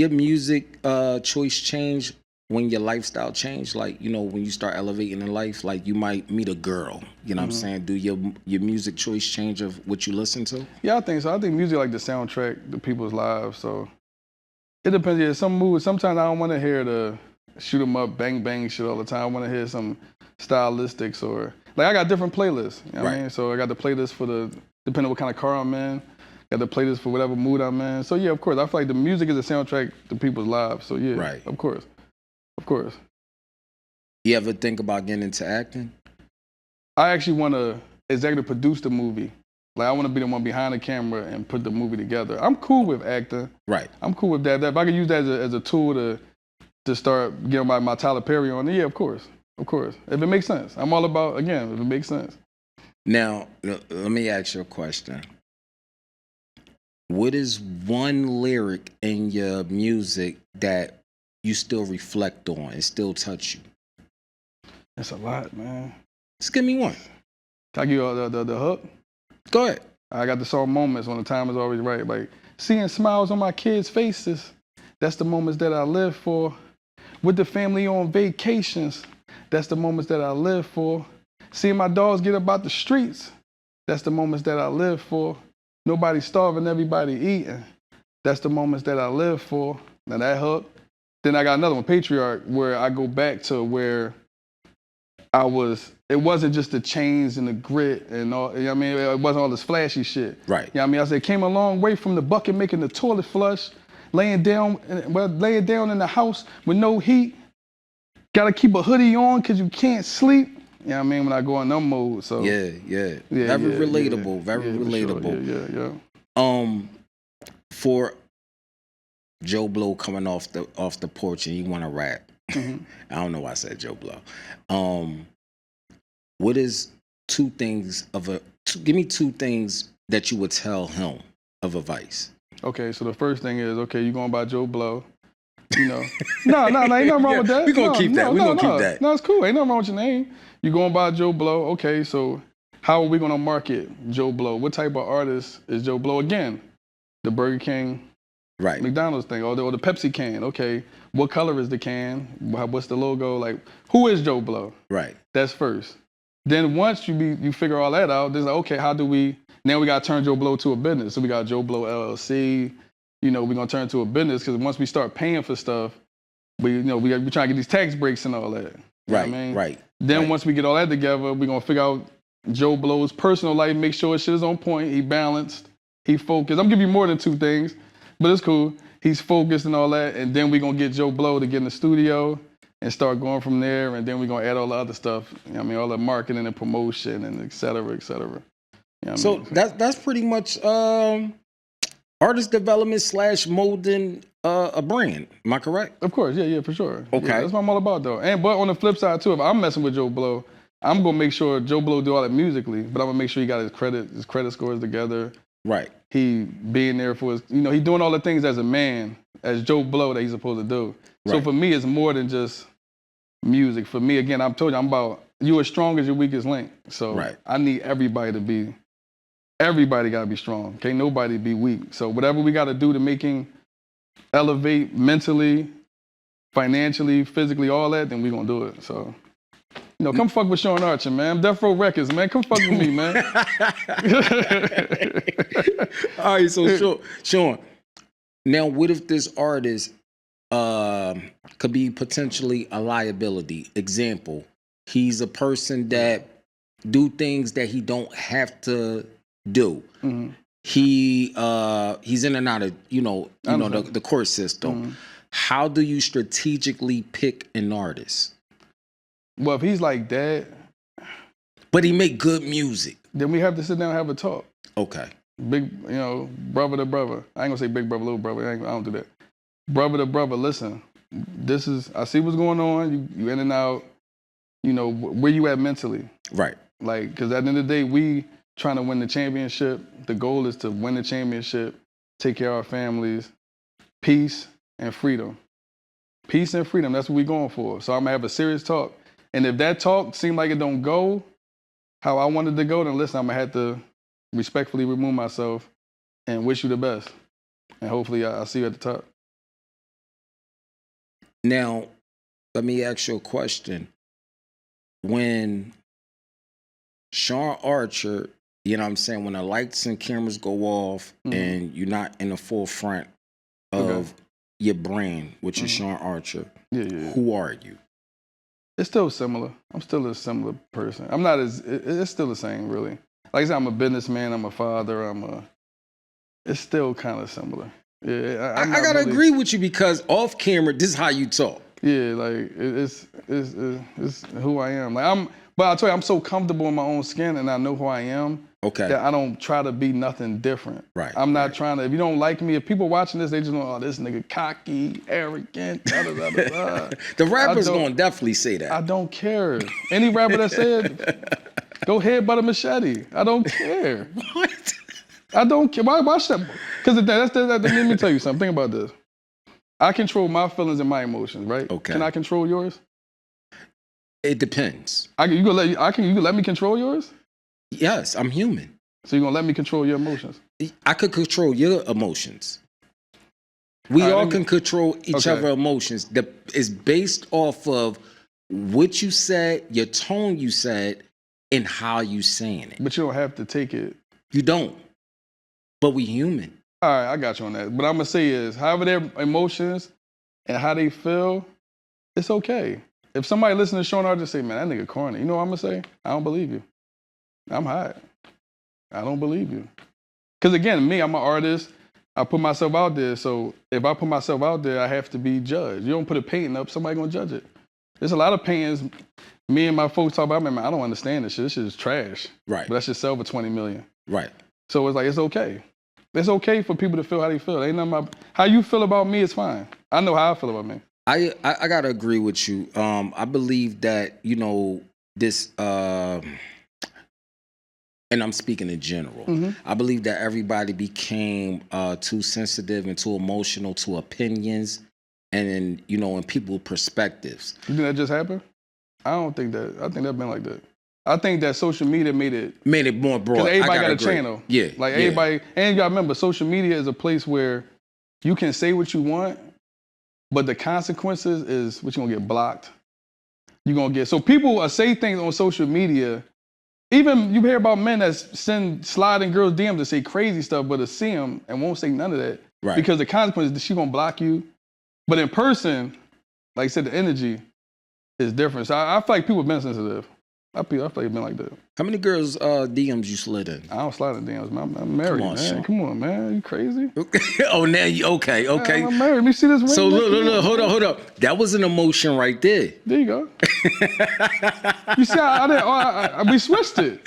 music choice change when your lifestyle change? Like, you know, when you start elevating in life, like you might meet a girl, you know what I'm saying? Do your music choice change of what you listen to? Yeah, I think so. I think music like the soundtrack to people's lives. So it depends. Yeah, some moods. Sometimes I don't want to hear the shoot 'em up, bang bang shit all the time. I want to hear some stylistics or like I got different playlists. You know what I mean? So I got the playlist for the depending on what kind of car I'm in. Got the playlist for whatever mood I'm in. So yeah, of course. I feel like the music is a soundtrack to people's lives. So yeah, Right. of course. Of course. You ever think about getting into acting? I actually want to executive produce the movie. Like I want to be the one behind the camera and put the movie together. I'm cool with acting. Right. I'm cool with that. If I could use that as a tool to start getting my Tyler Perry on, yeah, of course. Of course. If it makes sense. I'm all about, again, if it makes sense. Now, let me ask you a question. What is one lyric in your music that you still reflect on and still touch you? That's a lot, man. Just give me one. Can I give you the hook? Go ahead. I got the song Moments when the time is always right. Like, seeing smiles on my kids' faces, that's the moments that I live for. With the family on vacations, that's the moments that I live for. Seeing my dogs get about the streets, that's the moments that I live for. Nobody starving, everybody eating. That's the moments that I live for. Now that hook. Then I got another one, Patriarch, where I go back to where it wasn't just the chains and the grit and all, you know what I mean? It wasn't all this flashy shit. Right. You know what I mean? I said, came a long way from the bucket making the toilet flush, laying down in the house with no heat. Gotta keep a hoodie on because you can't sleep. You know what I mean? When I go in them modes. So Yeah. Very relatable. Very relatable. Sure. Yeah. For Joe Blow coming off the porch and you want to rap. Mm-hmm. I don't know why I said Joe Blow. What is give me two things that you would tell him of advice? Okay, so the first thing is, okay, you going by Joe Blow. You know, no, ain't nothing wrong with that. We're going to keep that. We're going to keep that. No, it's cool. Ain't nothing wrong with your name. You going by Joe Blow. Okay, so how are we going to market Joe Blow? What type of artist is Joe Blow? Again, the Burger King, right, McDonald's thing, or the Pepsi can. Okay, what color is the can? What's the logo? Like, who is Joe Blow? Right. That's first. Then once you figure all that out, then like, okay, how do we, now we got to turn Joe Blow to a business. So we got Joe Blow LLC. You know, we're going to turn it to a business because once we start paying for stuff, we trying to get these tax breaks and all that. You know what I mean? Right. Then once we get all that together, we're going to figure out Joe Blow's personal life, make sure his shit is on point, he balanced, he focused. I'm giving you more than two things, but it's cool. He's focused and all that, and then we're going to get Joe Blow to get in the studio and start going from there, and then we're going to add all the other stuff. You know what I mean? All the marketing and promotion and et cetera, et cetera. You know so that's pretty much artist development / molding a brand. Am I correct? Of course, yeah, for sure. Okay. Yeah, that's what I'm all about, though. But on the flip side, too, if I'm messing with Joe Blow, I'm going to make sure Joe Blow do all that musically, but I'm going to make sure he got his credit scores together. Right. He being there for his, he doing all the things as a man, as Joe Blow that he's supposed to do. Right. So for me, it's more than just music. For me, again, I've told you, I'm about, you as strong as your weakest link. So I need everybody got to be strong. Can't nobody be weak. So whatever we got to do to making elevate mentally, financially, physically, all that, then we going to do it. So, come fuck with Shawn Archer, man. Death Row Records, man. Come fuck with me, man. All right, so Shawn, now what if this artist could be potentially a liability? Example, he's a person that do things that he don't have to do. Mm-hmm. He's in and out of the court system. Mm-hmm. How do you strategically pick an artist? Well, if he's like that, but he make good music, then we have to sit down and have a talk. Okay. Big, brother to brother. I ain't gonna say big brother, little brother. I don't do that. Brother to brother. Listen, I see what's going on. You in and out. Where you at mentally? Right. Like, because at the end of the day, we trying to win the championship. The goal is to win the championship, take care of our families, peace and freedom. Peace and freedom. That's what we going for. So I'm gonna have a serious talk. And if that talk seemed like it don't go how I wanted to go, then listen, I'm gonna have to respectfully remove myself and wish you the best. And hopefully I'll see you at the top. Now, let me ask you a question. When Shawn Archer, you know what I'm saying, when the lights and cameras go off and you're not in the forefront of your brand, which is Shawn Archer, who are you? It's still similar. I'm still a similar person. I'm not as, it's still the same, really. Like I said, I'm a businessman, I'm a father, it's still kind of similar. Yeah, I gotta agree with you because off camera, this is how you talk. Yeah, like it's who I am. Like but I'll tell you, I'm so comfortable in my own skin and I know who I am. Okay. That I don't try to be nothing different. Right. I'm not trying to, if you don't like me, if people watching this, they just know, oh, this nigga cocky, arrogant, da da da da. The rapper's gonna definitely say that. I don't care. Any rapper that said, go ahead by the machete. I don't care. What? I don't care. Why should I? Because let me tell you something. Think about this. I control my feelings and my emotions, right? Okay. Can I control yours? It depends. You can let me control yours? Yes, I'm human. So you're gonna let me control your emotions? I could control your emotions. We all can control each other's emotions. It's based off of what you said, your tone you said, and how you saying it. But you don't have to take it. You don't. But we human. All right, I got you on that. What I'm gonna say is, however their emotions and how they feel, it's okay. If somebody listen to Shawn Archer say, man, that nigga corny, you know what I'm gonna say? I don't believe you. I'm hot. I don't believe you. Because again, me, I'm an artist. I put myself out there. So if I put myself out there, I have to be judged. You don't put a painting up, somebody gonna judge it. There's a lot of paintings me and my folks talk about, man, I don't understand this shit. This shit is trash. Right. But that shit sell for $20 million. Right. So it's like, it's okay. It's okay for people to feel how they feel. Ain't nothing about how you feel about me is fine. I know how I feel about me. I gotta agree with you. I believe that, you know, this and I'm speaking in general. I believe that everybody became too sensitive and too emotional to opinions and, you know, and people's perspectives. You think that just happened? I don't think that. I think that's been like that. I think that social media made it more broad. Because everybody got a channel. Yeah. Like everybody, and you gotta remember, social media is a place where you can say what you want, but the consequences is what you're gonna get blocked. You're gonna get, so people say things on social media. Even you hear about men that send sliding girls DMs to say crazy stuff, but to see them and won't say none of that. Right. Because the consequences, she gonna block you. But in person, like I said, the energy is different. So I feel like people have been sensitive. I feel like it's been like that. How many girls DMs you slid in? I don't slide in DMs, man. I'm married, Come on, man. Shawn. Come on, man. You crazy? Oh, now you okay? Man, I'm married. Let me see this ring. So look, hold up. That was an emotion right there. There you go. You see, we switched it.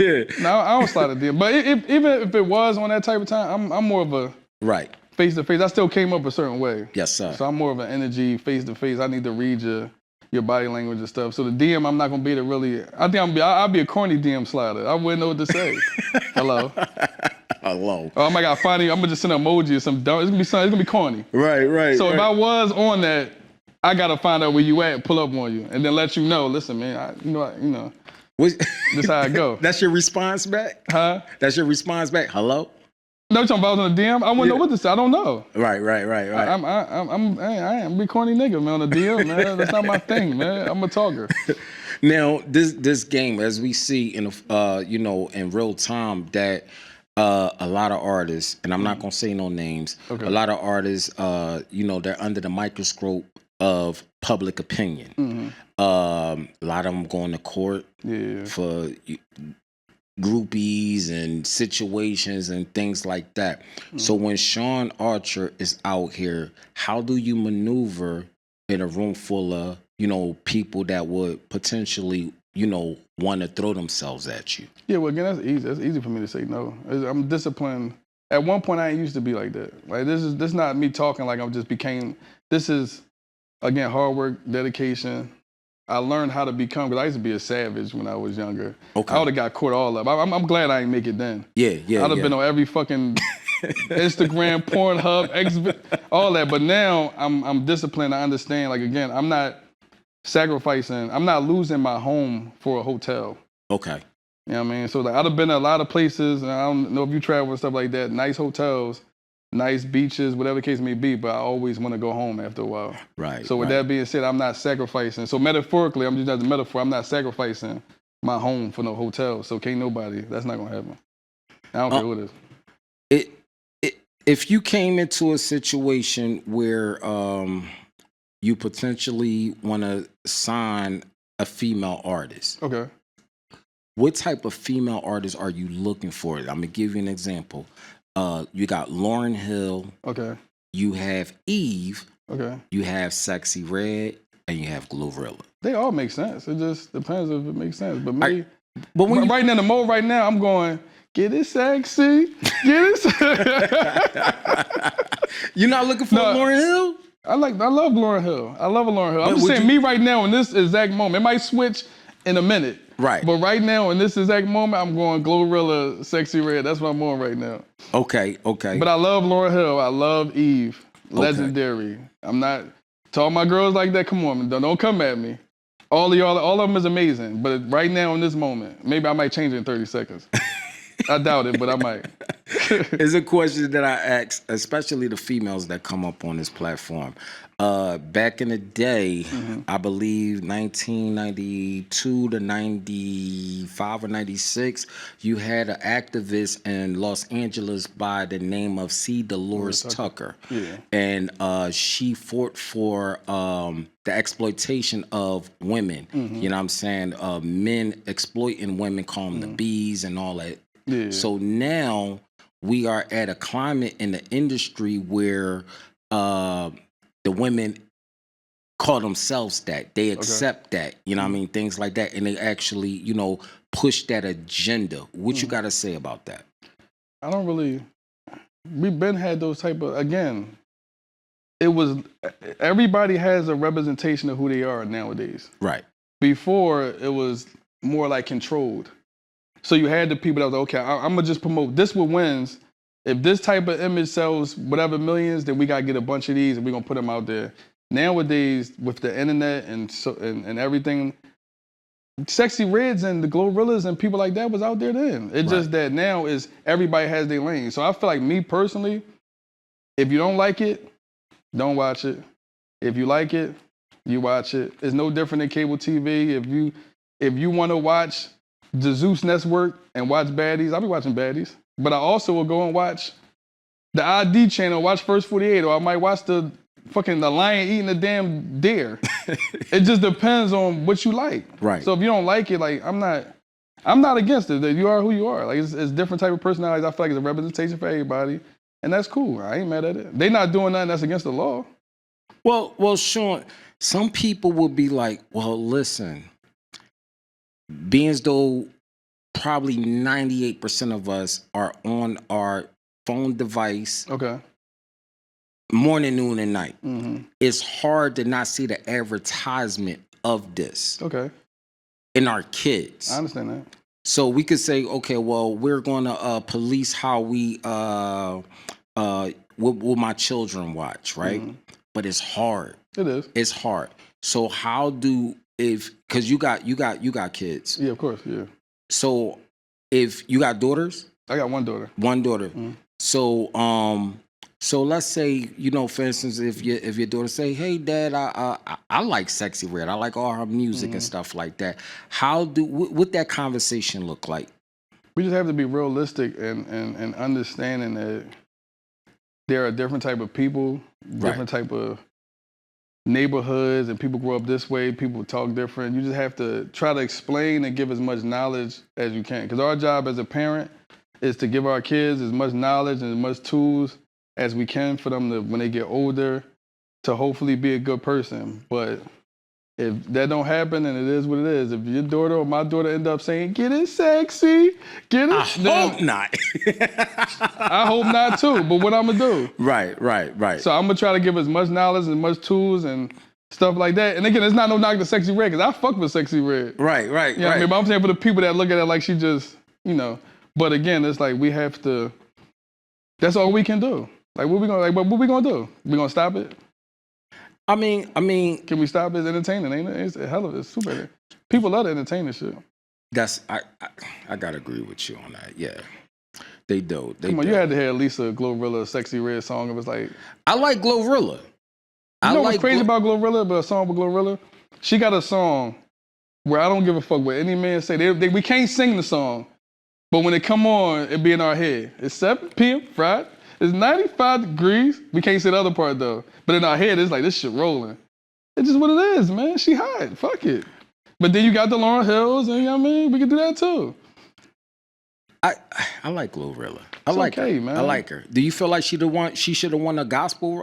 Yeah. No, I don't slide in DM. But even if it was on that type of time, I'm more of a face to face. I still came up a certain way. Yes, sir. So I'm more of an energy face to face. I need to read your body language and stuff. So the DM, I'm not gonna be the really. I think I'll be a corny DM slider. I wouldn't know what to say. Hello. Hello. Oh my God, funny. I'm gonna just send an emoji or some dumb. It's gonna be corny. Right. So if I was on that, I gotta find out where you at, pull up on you, and then let you know. Listen, man. You know. This how I go. That's your response back? Huh? That's your response back? Hello? No, you're talking about on the DM. I wouldn't know what to say. I don't know. Right. I am a big corny nigga, man. On the DM, man. That's not my thing, man. I'm a talker. Now, this game, as we see in in real time, that a lot of artists, and I'm not gonna say no names, a lot of artists, they're under the microscope of public opinion. A lot of them going to court for groupies and situations and things like that. So when Shawn Archer is out here, how do you maneuver in a room full of, people that would potentially, want to throw themselves at you? Yeah, well, again, that's easy. That's easy for me to say no. I'm disciplined. At one point, I ain't used to be like that. Like, this is not me talking like I'm just became, this is, again, hard work, dedication. I learned how to become, because I used to be a savage when I was younger. I would have got caught all up. I'm glad I didn't make it then. Yeah. I'd have been on every fucking Instagram, Pornhub, all that. But now I'm disciplined. I understand. Like again, I'm not sacrificing. I'm not losing my home for a hotel. Okay. You know what I mean? So like, I've been a lot of places, and I don't know if you travel and stuff like that. Nice hotels, nice beaches, whatever the case may be. But I always want to go home after a while. Right. So with that being said, I'm not sacrificing. So metaphorically, I'm just as a metaphor. I'm not sacrificing my home for no hotel. So can't nobody. That's not gonna happen. I don't care who it is. If you came into a situation where you potentially want to sign a female artist, Okay. what type of female artist are you looking for? I'm gonna give you an example. You got Lauryn Hill. Okay. You have Eve. Okay. You have Sexy Red, and you have Glorilla. They all make sense. It just depends if it makes sense. But me, right now, the mode right now, I'm going, get it sexy, get it. You're not looking for Lauryn Hill? I love Lauryn Hill. I love a Lauryn Hill. I'm just saying, me right now in this exact moment, it might switch in a minute. Right. But right now, in this exact moment, I'm going Glorilla, Sexy Red. That's what I'm on right now. Okay. But I love Lauryn Hill. I love Eve. Legendary. I'm not, to all my girls like that, come on, don't come at me. All of them is amazing. But right now, in this moment, maybe I might change it in 30 seconds. I doubt it, but I might. It's a question that I ask, especially the females that come up on this platform. Back in the day, I believe 1992 to 95 or 96, you had an activist in Los Angeles by the name of C. Dolores Tucker. Yeah. And she fought for the exploitation of women. You know what I'm saying? Men exploiting women, call them the bees and all that. Yeah. So now we are at a climate in the industry where the women call themselves that. They accept that, you know what I mean? Things like that. And they actually, you know, push that agenda. What you got to say about that? I don't really, we've been had those type of, again, everybody has a representation of who they are nowadays. Right. Before, it was more like controlled. So you had the people that was like, okay, I'm going to just promote this what wins. If this type of image sells whatever millions, then we got to get a bunch of these and we're going to put them out there. Nowadays, with the internet and everything, Sexy Reds and the Glorillas and people like that was out there then. It's just that now is everybody has their lane. So I feel like me personally, if you don't like it, don't watch it. If you like it, you watch it. It's no different than cable TV. If you want to watch the Zeus Network and watch baddies, I'll be watching baddies. But I also will go and watch the ID channel, watch First 48, or I might watch the lion eating the damn deer. It just depends on what you like. Right. So if you don't like it, like I'm not against it. You are who you are. Like it's different type of personalities. I feel like it's a representation for everybody, and that's cool. I ain't mad at it. They not doing nothing that's against the law. Well, Shawn, some people will be like, well, listen, being as though probably 98% of us are on our phone device. Okay. Morning, noon, and night. It's hard to not see the advertisement of this. Okay. In our kids. I understand that. So we could say, okay, well, we're going to police how we will my children watch, right? But it's hard. It is. It's hard. So how because you got kids. Yeah, of course. Yeah. So if you got daughters? I got one daughter. One daughter. So let's say, you know, for instance, if your daughter say, "Hey, Dad, I like Sexy Red. I like all her music and stuff like that." What that conversation look like? We just have to be realistic and understanding that there are different type of people, different type of neighborhoods, and people grow up this way. People talk different. You just have to try to explain and give as much knowledge as you can. Because our job as a parent is to give our kids as much knowledge and as much tools as we can for them to, when they get older, to hopefully be a good person. But if that don't happen, then it is what it is. If your daughter or my daughter end up saying, "Get it sexy, get it," I hope not. I hope not too. But what I'm gonna do? Right. So I'm gonna try to give as much knowledge and much tools and stuff like that. And again, it's not no knock to Sexy Red, because I fuck with Sexy Red. Right. You know what I mean? But I'm saying for the people that look at it like she just, you know. But again, it's like we have to That's all we can do. Like, what we gonna do? We gonna stop it? I mean, can we stop it? It's entertaining, ain't it? It's a hell of it. It's super. People love the entertainment shit. I gotta agree with you on that. Yeah, they do. Come on, you had to hear at least a Glorilla Sexy Red song. It was like, I like Glorilla. You know what's crazy about Glorilla? But a song with Glorilla, she got a song where I don't give a fuck what any man say. We can't sing the song, but when it come on, it be in our head. It's 7 p.m. Friday. It's 95 degrees. We can't say the other part though. But in our head, it's like this shit rolling. It's just what it is, man. She hot. Fuck it. But then you got the Lauryn Hills, and you know what I mean? We can do that too. I like Glorilla. I It's like okay, her. man. I like her. Do you feel like she should have won a gospel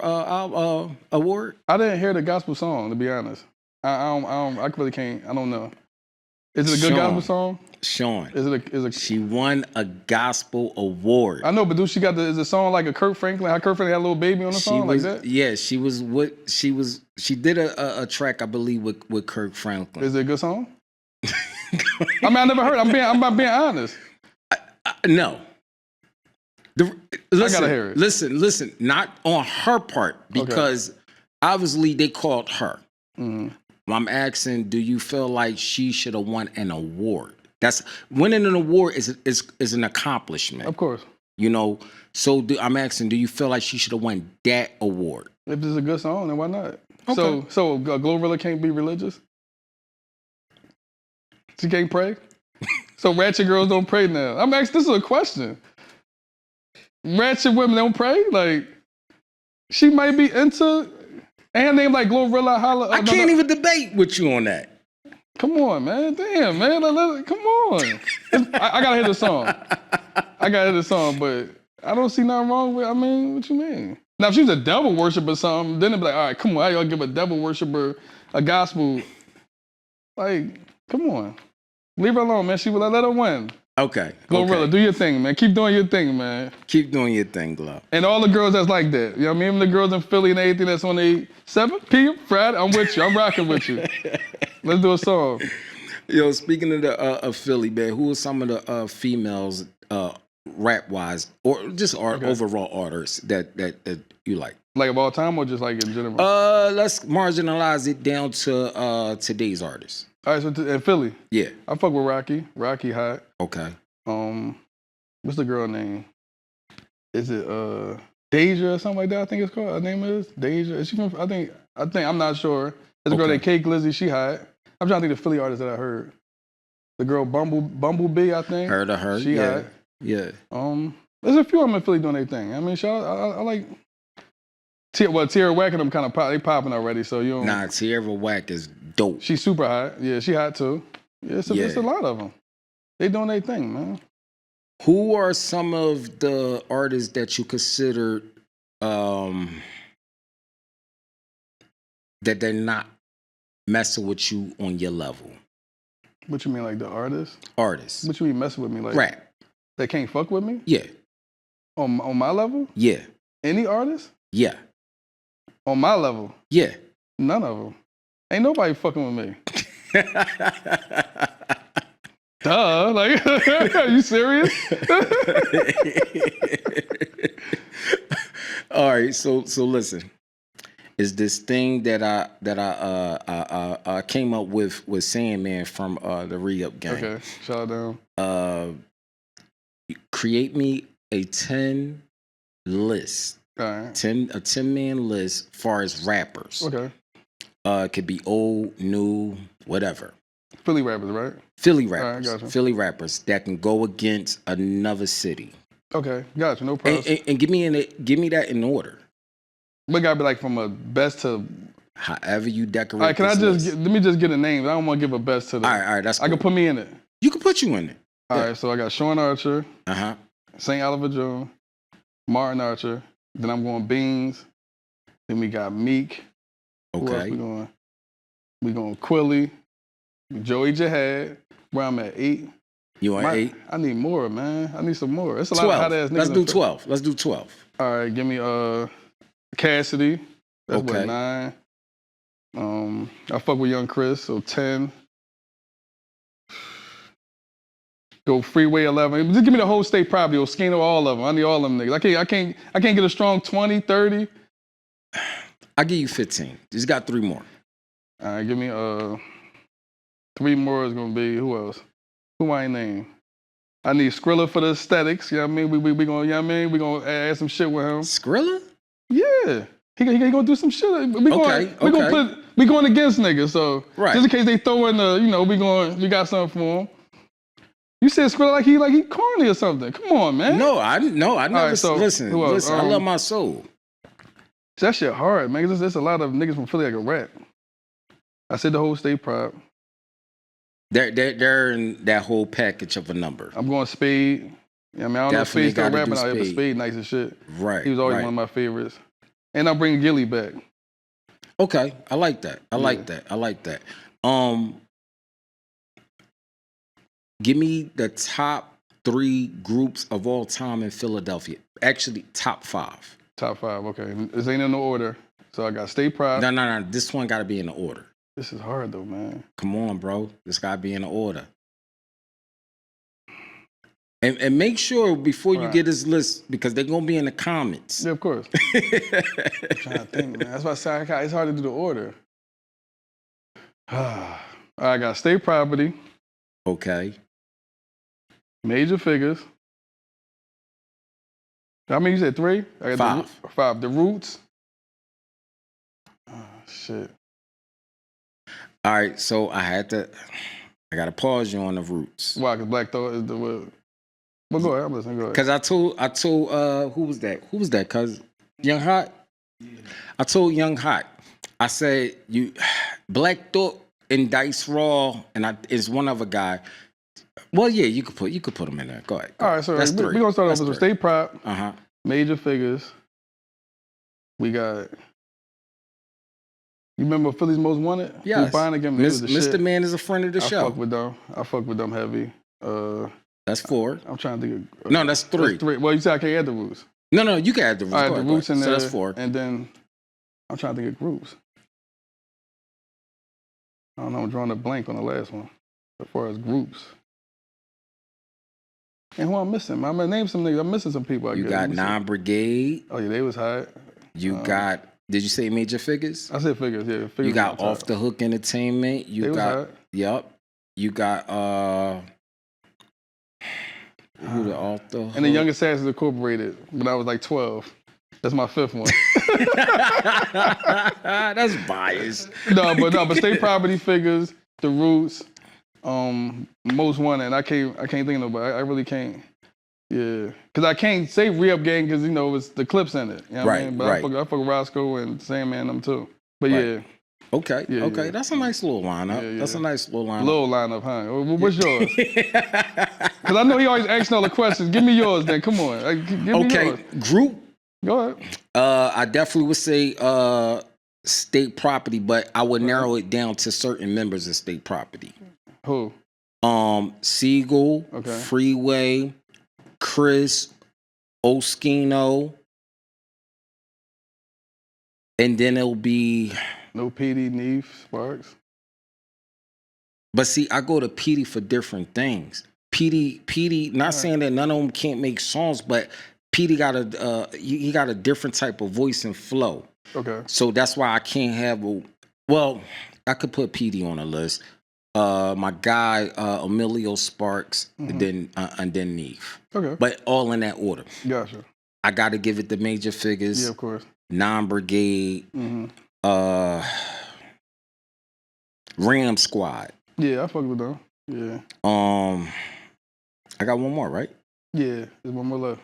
award? I didn't hear the gospel song, to be honest. I really can't. I don't know. Is it a good gospel song? Shawn. Is it? She won a gospel award. I know, but is the song like a Kirk Franklin? How Kirk Franklin had a little baby on the song like that? Yeah, she did a track, I believe, with Kirk Franklin. Is it a good song? I mean, I never heard. I'm being honest. No. Listen, I gotta hear it. Listen. Not on her part because obviously they called her. Mm-hmm. I'm asking, do you feel like she should have won an award? That's winning an award is an accomplishment. Of course. You know, so I'm asking, do you feel like she should have won that award? If it's a good song, then why not? Okay. So Glorilla can't be religious? She can't pray? So ratchet girls don't pray now. I'm asking, this is a question. Ratchet women don't pray? Like, she might be into, and her name like Glorilla Holla. I can't even debate with you on that. Come on, man. Damn, man. Come on. I gotta hear the song. But I don't see nothing wrong with, I mean, what you mean? Now, if she was a devil worshiper or something, then it'd be like, all right, come on, how y'all give a devil worshiper a gospel? Like, come on. Leave her alone, man. She will let her win. Okay. Glorilla, do your thing, man. Keep doing your thing, man. Keep doing your thing, Glow. And all the girls that's like that. You know what I mean? Even the girls in Philly and everything that's on the 7 p.m. Friday, I'm with you. I'm rocking with you. Let's do a song. Yo, speaking of the Philly, man, who are some of the females, rap-wise, or just overall artists that you like? Like of all time or just like in general? Let's marginalize it down to today's artists. All right, so in Philly? Yeah. I fuck with Rocky. Rocky hot. Okay. What's the girl name? Is it Deja or something like that? I think it's called. Her name is Deja. Is she from? I think I'm not sure. There's a girl named Kate Glizzy. She hot. I'm trying to think of the Philly artists that I heard. The girl Bumblebee, I think. Heard of her? She hot. Yeah. There's a few of them in Philly doing their thing. I mean, I like. Tierra Whack and them kind of they popping already. So you don't. Nah, Tierra Whack is dope. She's super hot. Yeah, she hot too. Yeah, it's a lot of them. They doing their thing, man. Who are some of the artists that you consider that they're not messing with you on your level? What you mean, like the artists? Artists. What you mean messing with me? Like rap. They can't fuck with me? Yeah. On my level? Yeah. Any artist? Yeah. On my level? Yeah. None of them. Ain't nobody fucking with me. Duh. Like, are you serious? All right. So listen. Is this thing that I came up with Sandman from the Re-Up Gang. Okay. Shout down. Create me a 10 list. All right. A 10-man list as far as rappers. Okay. It could be old, new, whatever. Philly rappers, right? Philly rappers. All right, gotcha. Philly rappers that can go against another city. Okay, gotcha. No problem. And give me that in order. But gotta be like from a best to however you decorate. All right, can I just let me just get a name? I don't want to give a best to the. All right, that's cool. I can put me in it. You can put you in it. All right, so I got Shawn Archer. St. Oliver Jones, Martin Archer. Then I'm going Beans. Then we got Meek. Okay. Who else we going? We going Quilly. Joey Jihad. Where I'm at 8. You on 8? I need more, man. I need some more. It's a 12. lot of hot ass niggas. Let's do 12. All right, give me Cassidy. That's okay. What, 9. I fuck with Young Chris, so 10. Go Freeway 11. Just give me the whole state property. Oskino, all of them. I need all of them niggas. I can't get a strong 20, 30. I'll give you 15. Just got 3 more. All right, give me 3 more is gonna be who else? Who I ain't name? I need Skrilla for the aesthetics. You know what I mean? We gonna, you know what I mean? We gonna add some shit with him. Skrilla? Yeah. He gonna do some shit. We going against niggas. So just in case they throw in the, you know, we got something for him. You said Skrilla like he corny or something. Come on, man. No, I never. Right, so, listen. I love my soul. That shit hard, man. There's a lot of niggas from Philly that can rap. I said the whole state prop. They're in that whole package of a number. I'm going Spade. Yeah, I mean, I don't know if Spade's still rapping out here, but Spade nice as shit. Right. He was always one of my favorites. And I'm bringing Gilly back. Okay, I like that. I like that. Give me the top 3 groups of all time in Philadelphia. Actually, top 5. Top 5, okay. This ain't in no order. So I got State Pride. No. This one got to be in the order. This is hard though, man. Come on, bro. This got to be in the order. And make sure before you get this list, because they're going to be in the comments. Yeah, of course. I'm trying to think, man. That's why I say it's hard to do the order. I got State Property. Okay. Major Figures. How many you said? 3? I got 5. 5. The Roots. Oh, shit. All right, so I got to pause you on the Roots. Why? Because Black Thought is the word. Well, go ahead. I'm listening. Go ahead. Because I told who was that? Who was that? Cause Young Hot. Yeah. I told Young Hot. I said Black Thought and Dice Raw, and is one other guy. Well, yeah, you could put him in there. Go ahead. All right, so we're gonna start off with some State Prop. Major Figures. We got. You remember Philly's Most Wanted? Yes. Mr. Man is a friend of the show. I fuck with them heavy. That's 4. I'm trying to think of... No, that's 3. That's 3. Well, you said I can't add the Roots. No, you can add the Roots. All right, the Roots in there. So that's 4. And then I'm trying to think of groups. I don't know, I'm drawing a blank on the last one. As far as groups. And who I'm missing? I'm gonna name some niggas. I'm missing some people. You got 9 Brigade. Oh yeah, they was hot. You got. Did you say Major Figures? I said Figures. Yeah, Figures. You got Off the Hook Entertainment. You got. Yep. You got. Who the Off the Hook? And the Young Assassins Incorporated when I was like 12. That's my 5th one. That's biased. No, but State Property, Figures, The Roots. Most Wanted. I can't think of nobody. I really can't. Yeah, because I can't say Re-Up Gang because, you know, it's the clips in it. You know what I mean? But I fuck Roscoe and Sandman them too. But yeah. Okay. That's a nice little lineup. Yeah. That's a nice little lineup. Little lineup, huh? What's yours? Because I know he always asks all the questions. Give me yours then. Come on. Give me yours. Group. Go ahead. I definitely would say State Property, but I would narrow it down to certain members of State Property. Who? Siegel, Freeway, Chris, Oskino, and then it'll be no PD, Neef, Sparks. But see, I go to PD for different things. PD. Not saying that none of them can't make songs, but PD got he got a different type of voice and flow. Okay. So that's why I can't have well, I could put PD on a list. My guy Emilio Sparks, and then Neef. Okay. But all in that order. Gotcha. I got to give it the Major Figures. Yeah, of course. 9 Brigade. Ram Squad. Yeah, I fuck with them. Yeah. I got one more, right? Yeah, there's one more left.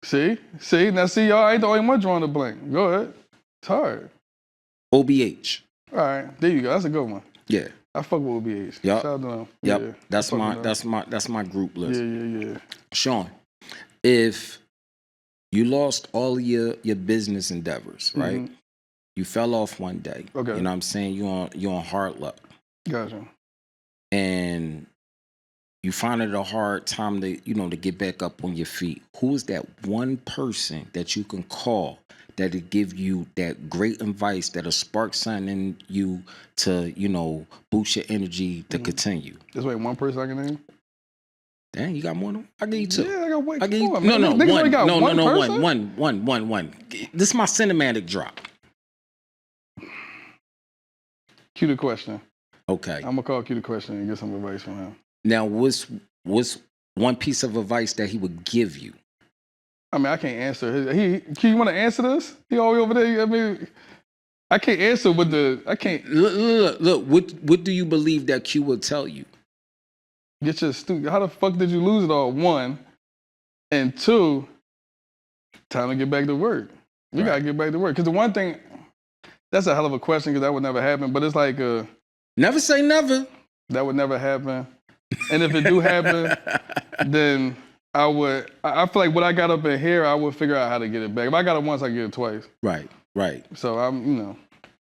See, y'all. I ain't the only one drawing a blank. Go ahead. It's hard. OBH. All right, there you go. That's a good one. Yeah. I fuck with OBH. Yep. Shout out to them. Yep. Yeah, That's my group list. Yeah. Shawn, if you lost all of your business endeavors, right? You fell off one day. Okay. You know what I'm saying? You're on hard luck. Gotcha. And you find it a hard time to get back up on your feet. Who is that one person that you can call that'll give you that great advice, that'll spark something in you to, boost your energy to continue? There's only one person I can name? Damn, you got more than one? I'll give you two. Yeah, I got way. I'll give you, on, no, man. no, Niggas one. only got No, one no, no, person? one. This is my cinematic drop. Cue the question. Okay. I'm gonna call Q the question and get some advice from him. Now, what's one piece of advice that he would give you? I mean, I can't answer. Q, you want to answer this? He all the way over there. I mean, I can't answer with the. I can't. Look. What do you believe that Q will tell you? Get your stupid. How the fuck did you lose it all? One, and two. Time to get back to work. You gotta get back to work. Because the one thing, that's a hell of a question. Because that would never happen. But it's like never say never. That would never happen. And if it do happen, then I would. I feel like what I got up in here, I would figure out how to get it back. If I got it once, I get it twice. Right. So I'm,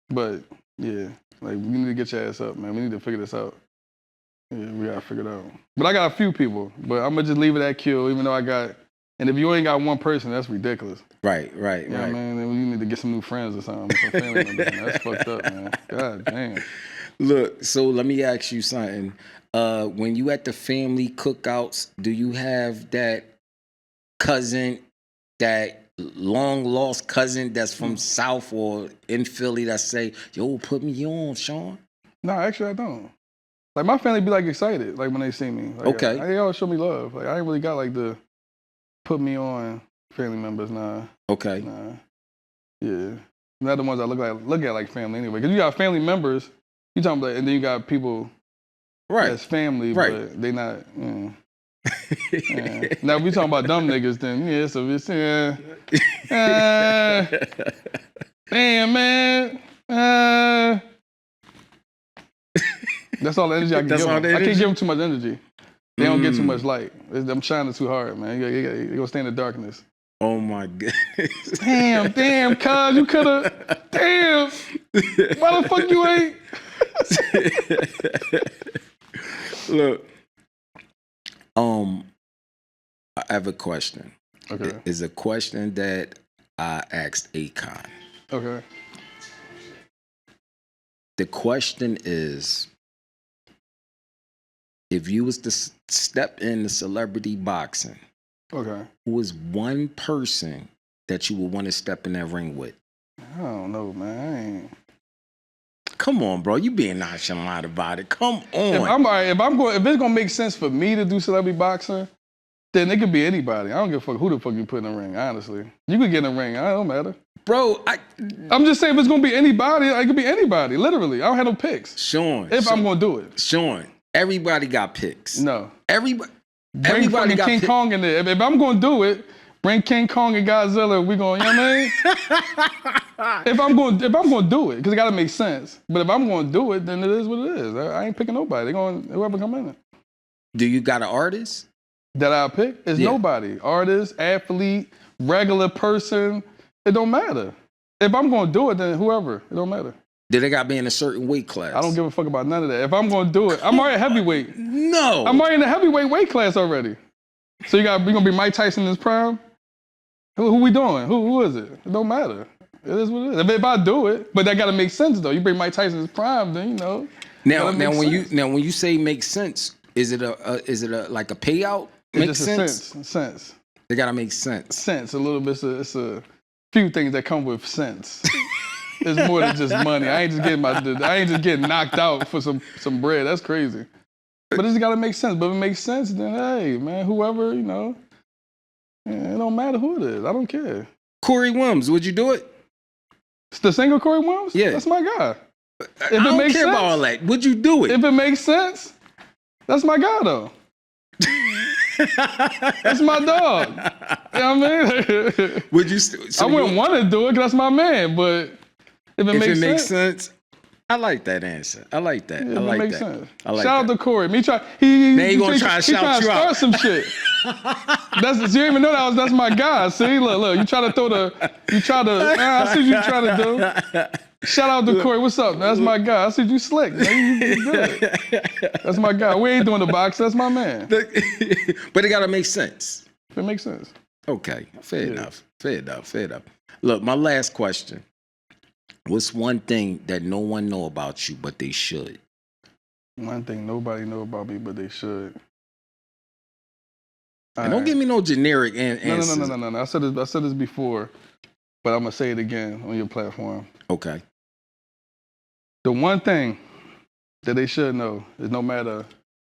but yeah, like we need to get your ass up, man. We need to figure this out. Yeah, we gotta figure it out. But I got a few people, but I'm gonna just leave it at Q, even though I got. And if you ain't got one person, that's ridiculous. Right. You know what I mean? Then we need to get some new friends or something, some family members. Man. That's fucked up, man. God damn. Look, so let me ask you something. When you at the family cookouts, do you have that cousin, that long lost cousin that's from South or in Philly that say, "Yo, put me on, Shawn"? No, actually I don't. Like my family be like excited, like when they see me. Like, okay. They always show me love. Like I ain't really got like the put me on family members, nah. Okay. Nah. Yeah. Not the ones I look at like family anyway. Because you got family members, you talking about, and then you got people that's family, but they not. Yeah. Now if we talking about dumb niggas, then yeah, so it's damn man. That's all the energy I can give them. I can't give them too much energy. They don't get too much light. I'm shining too hard, man. You gonna stay in the darkness. Oh my goodness. Damn, cuz, you could've. Damn. Why the fuck you ain't? Look. I have a question. Okay. It's a question that I asked Akon. Okay. The question is, if you was to step into celebrity boxing, okay, who is one person that you would want to step in that ring with? I don't know, man. I ain't. Come on, bro. You being nonchalant about it. Come on. If it's gonna make sense for me to do celebrity boxing, then it could be anybody. I don't give a fuck who the fuck you put in the ring, honestly. You could get in the ring. It don't matter. Bro, I'm just saying if it's gonna be anybody, it could be anybody, literally. I don't have no picks. Shawn. I'm gonna do it. Shawn, everybody got picks. No. Everybody got King Kong in there. If I'm gonna do it, bring King Kong and Godzilla, we going, you know what I mean? if I'm gonna do it, because it gotta make sense. But if I'm gonna do it, then it is what it is. I ain't picking nobody. They going whoever come in it. Do you got an artist? That I'll pick? It's nobody. Artist, athlete, regular person. It don't matter. If I'm gonna do it, then whoever. It don't matter. Did they got to be in a certain weight class? I don't give a fuck about none of that. If I'm gonna do it, I'm already heavyweight. No. I'm already in the heavyweight weight class already. So you gonna be Mike Tyson in his prime? Who we doing? Who is it? It don't matter. It is what it is. If I do it, but that gotta make sense though. You bring Mike Tyson in his prime, then you know. Now when you say makes sense, is it a like a payout? It's just a sense. They gotta make sense. Sense a little bit. It's a few things that come with sense. It's more than just money. I ain't just getting knocked out for some bread. That's crazy. But it's gotta make sense. But if it makes sense, then hey, man, whoever, it don't matter who it is. I don't care. Corey Williams, would you do it? It's the single Corey Williams? Yeah. That's my guy. I don't care about all that. Would you do it? If it makes sense, that's my guy though. That's my dog. You know what I mean? Would you? I wouldn't want to do it because that's my man, but if it makes sense, I like that answer. I like that. Yeah, I like that. Sense. I like shout that. out to Corey. He gonna try to shout you out. Start some shit. You didn't even know that's my guy. See, look. You try to I see what you trying to do. Shout out to Corey. What's up, man? That's my guy. I see you slick, man. You good. That's my guy. We ain't doing the box. That's my man. But it gotta make sense. If it makes sense. Okay. Fair enough. Look, my last question. What's one thing that no one know about you, but they should? One thing nobody know about me, but they should. And don't give me no generic answers. No. I said this before, but I'm gonna say it again on your platform. Okay. The one thing that they should know is no matter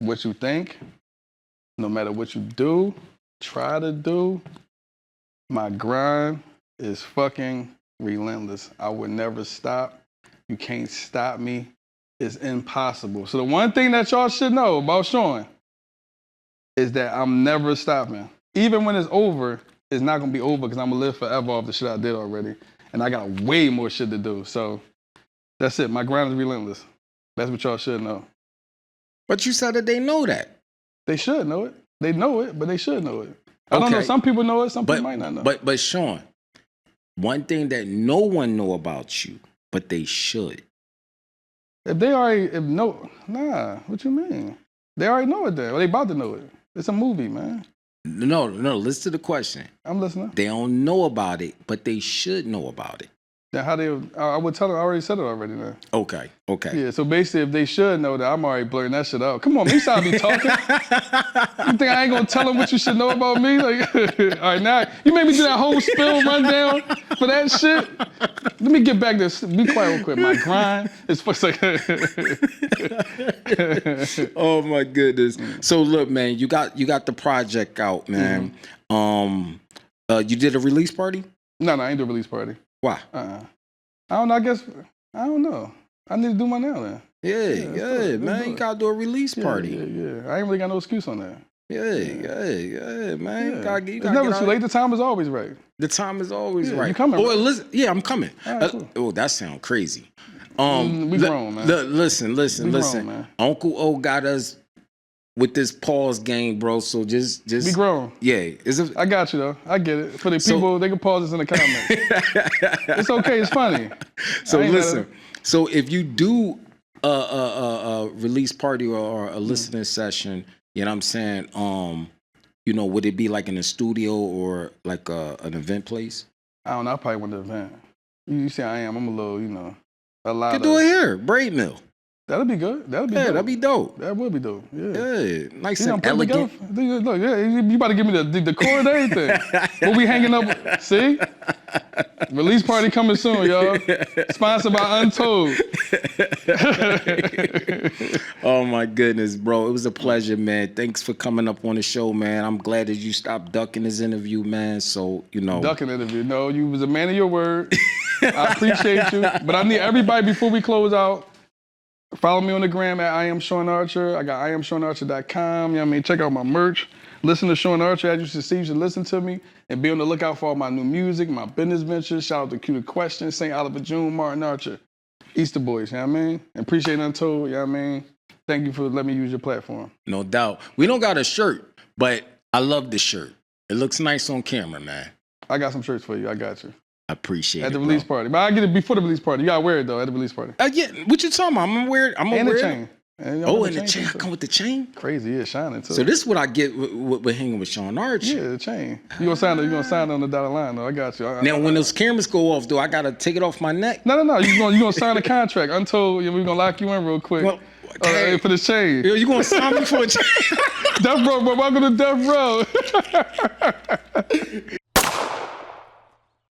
what you think, no matter what you do, try to do, my grind is fucking relentless. I would never stop. You can't stop me. It's impossible. So the one thing that y'all should know about Shawn is that I'm never stopping. Even when it's over, it's not gonna be over because I'm gonna live forever off the shit I did already. And I got way more shit to do. So that's it. My grind is relentless. That's what y'all should know. But you said that they know that. They should know it. They know it, but they should know it. I don't know. Some people know it. Some people might not know. But Shawn, one thing that no one know about you, but they should. What you mean? They already know it then. Or they about to know it. It's a movie, man. No, listen to the question. I'm listening. They don't know about it, but they should know about it. Then I would tell them, I already said it already then. Okay. Yeah, so basically if they should know that, I'm already blurring that shit out. Come on, me stop me talking. You think I ain't gonna tell them what you should know about me? Like, all right, now, you made me do that whole spill rundown for that shit. Let me get back to, be quiet real quick. My grind is for Oh my goodness. So look, man, you got the project out, man. You did a release party? No, I ain't do a release party. Why? I don't know. I guess I don't know. I need to do mine now then. Yeah, man. You gotta do a release party. Yeah. I ain't really got no excuse on that. Yeah, man. Yeah. You It's gotta never get too out. late. The time is always right. The time is always right. You coming? Oh, listen. Yeah, I'm coming. Right, cool. Oh, that sounds crazy. We grown, man. Listen. Grown, man. Uncle O got us with this pause game, bro. So just be grown. Yeah, I got you though. I get it. For the people, they can pause this in the comments. It's okay. It's funny. So listen. So if you do a release party or a listening session, you know what I'm saying? Would it be like in a studio or like an event place? I don't know. I probably want the event. You see, I'm a little, a lot. You could do it here, Braid Mill. That'll be good. Dope. That'd be dope. That would be dope. Yeah. Nice and elegant. Look, you about to give me the decor and everything. We'll be hanging up. See? Release party coming soon, y'all. Sponsored by Untold. Oh my goodness, bro. It was a pleasure, man. Thanks for coming up on the show, man. I'm glad that you stopped ducking this interview, man. So, Ducking interview. No, you was a man of your word. I appreciate you. But I need everybody, before we close out, follow me on the gram at I am Shawn Archer. I got IamShawnArcher.com. You know what I mean? Check out my merch. Listen to Shawn Archer. As you should see, you should listen to me and be on the lookout for all my new music, my business ventures. Shout out to Q the Question, St. Oliver June, Martin Archer, Easter Boys, you know what I mean? And appreciate Untold, you know what I mean? Thank you for letting me use your platform. No doubt. We don't got a shirt, but I love the shirt. It looks nice on camera, man. I got some shirts for you. I got you. I appreciate it. At the release party. But I'll get it before the release party. You gotta wear it though at the release party. Yeah, what you talking about? I'm gonna wear it. And the chain. And the chain. I come with the chain? Crazy, yeah, shining too. So this is what I get with hanging with Shawn Archer. Yeah, the chain. You gonna sign on the dotted line though. I got you. Now when those cameras go off, do I gotta take it off my neck? No. You gonna sign a contract. Untold, we're gonna lock you in real quick. Well, okay. For this chain. You gonna sign me for a chain? Death Row, bro. Welcome to Death Row.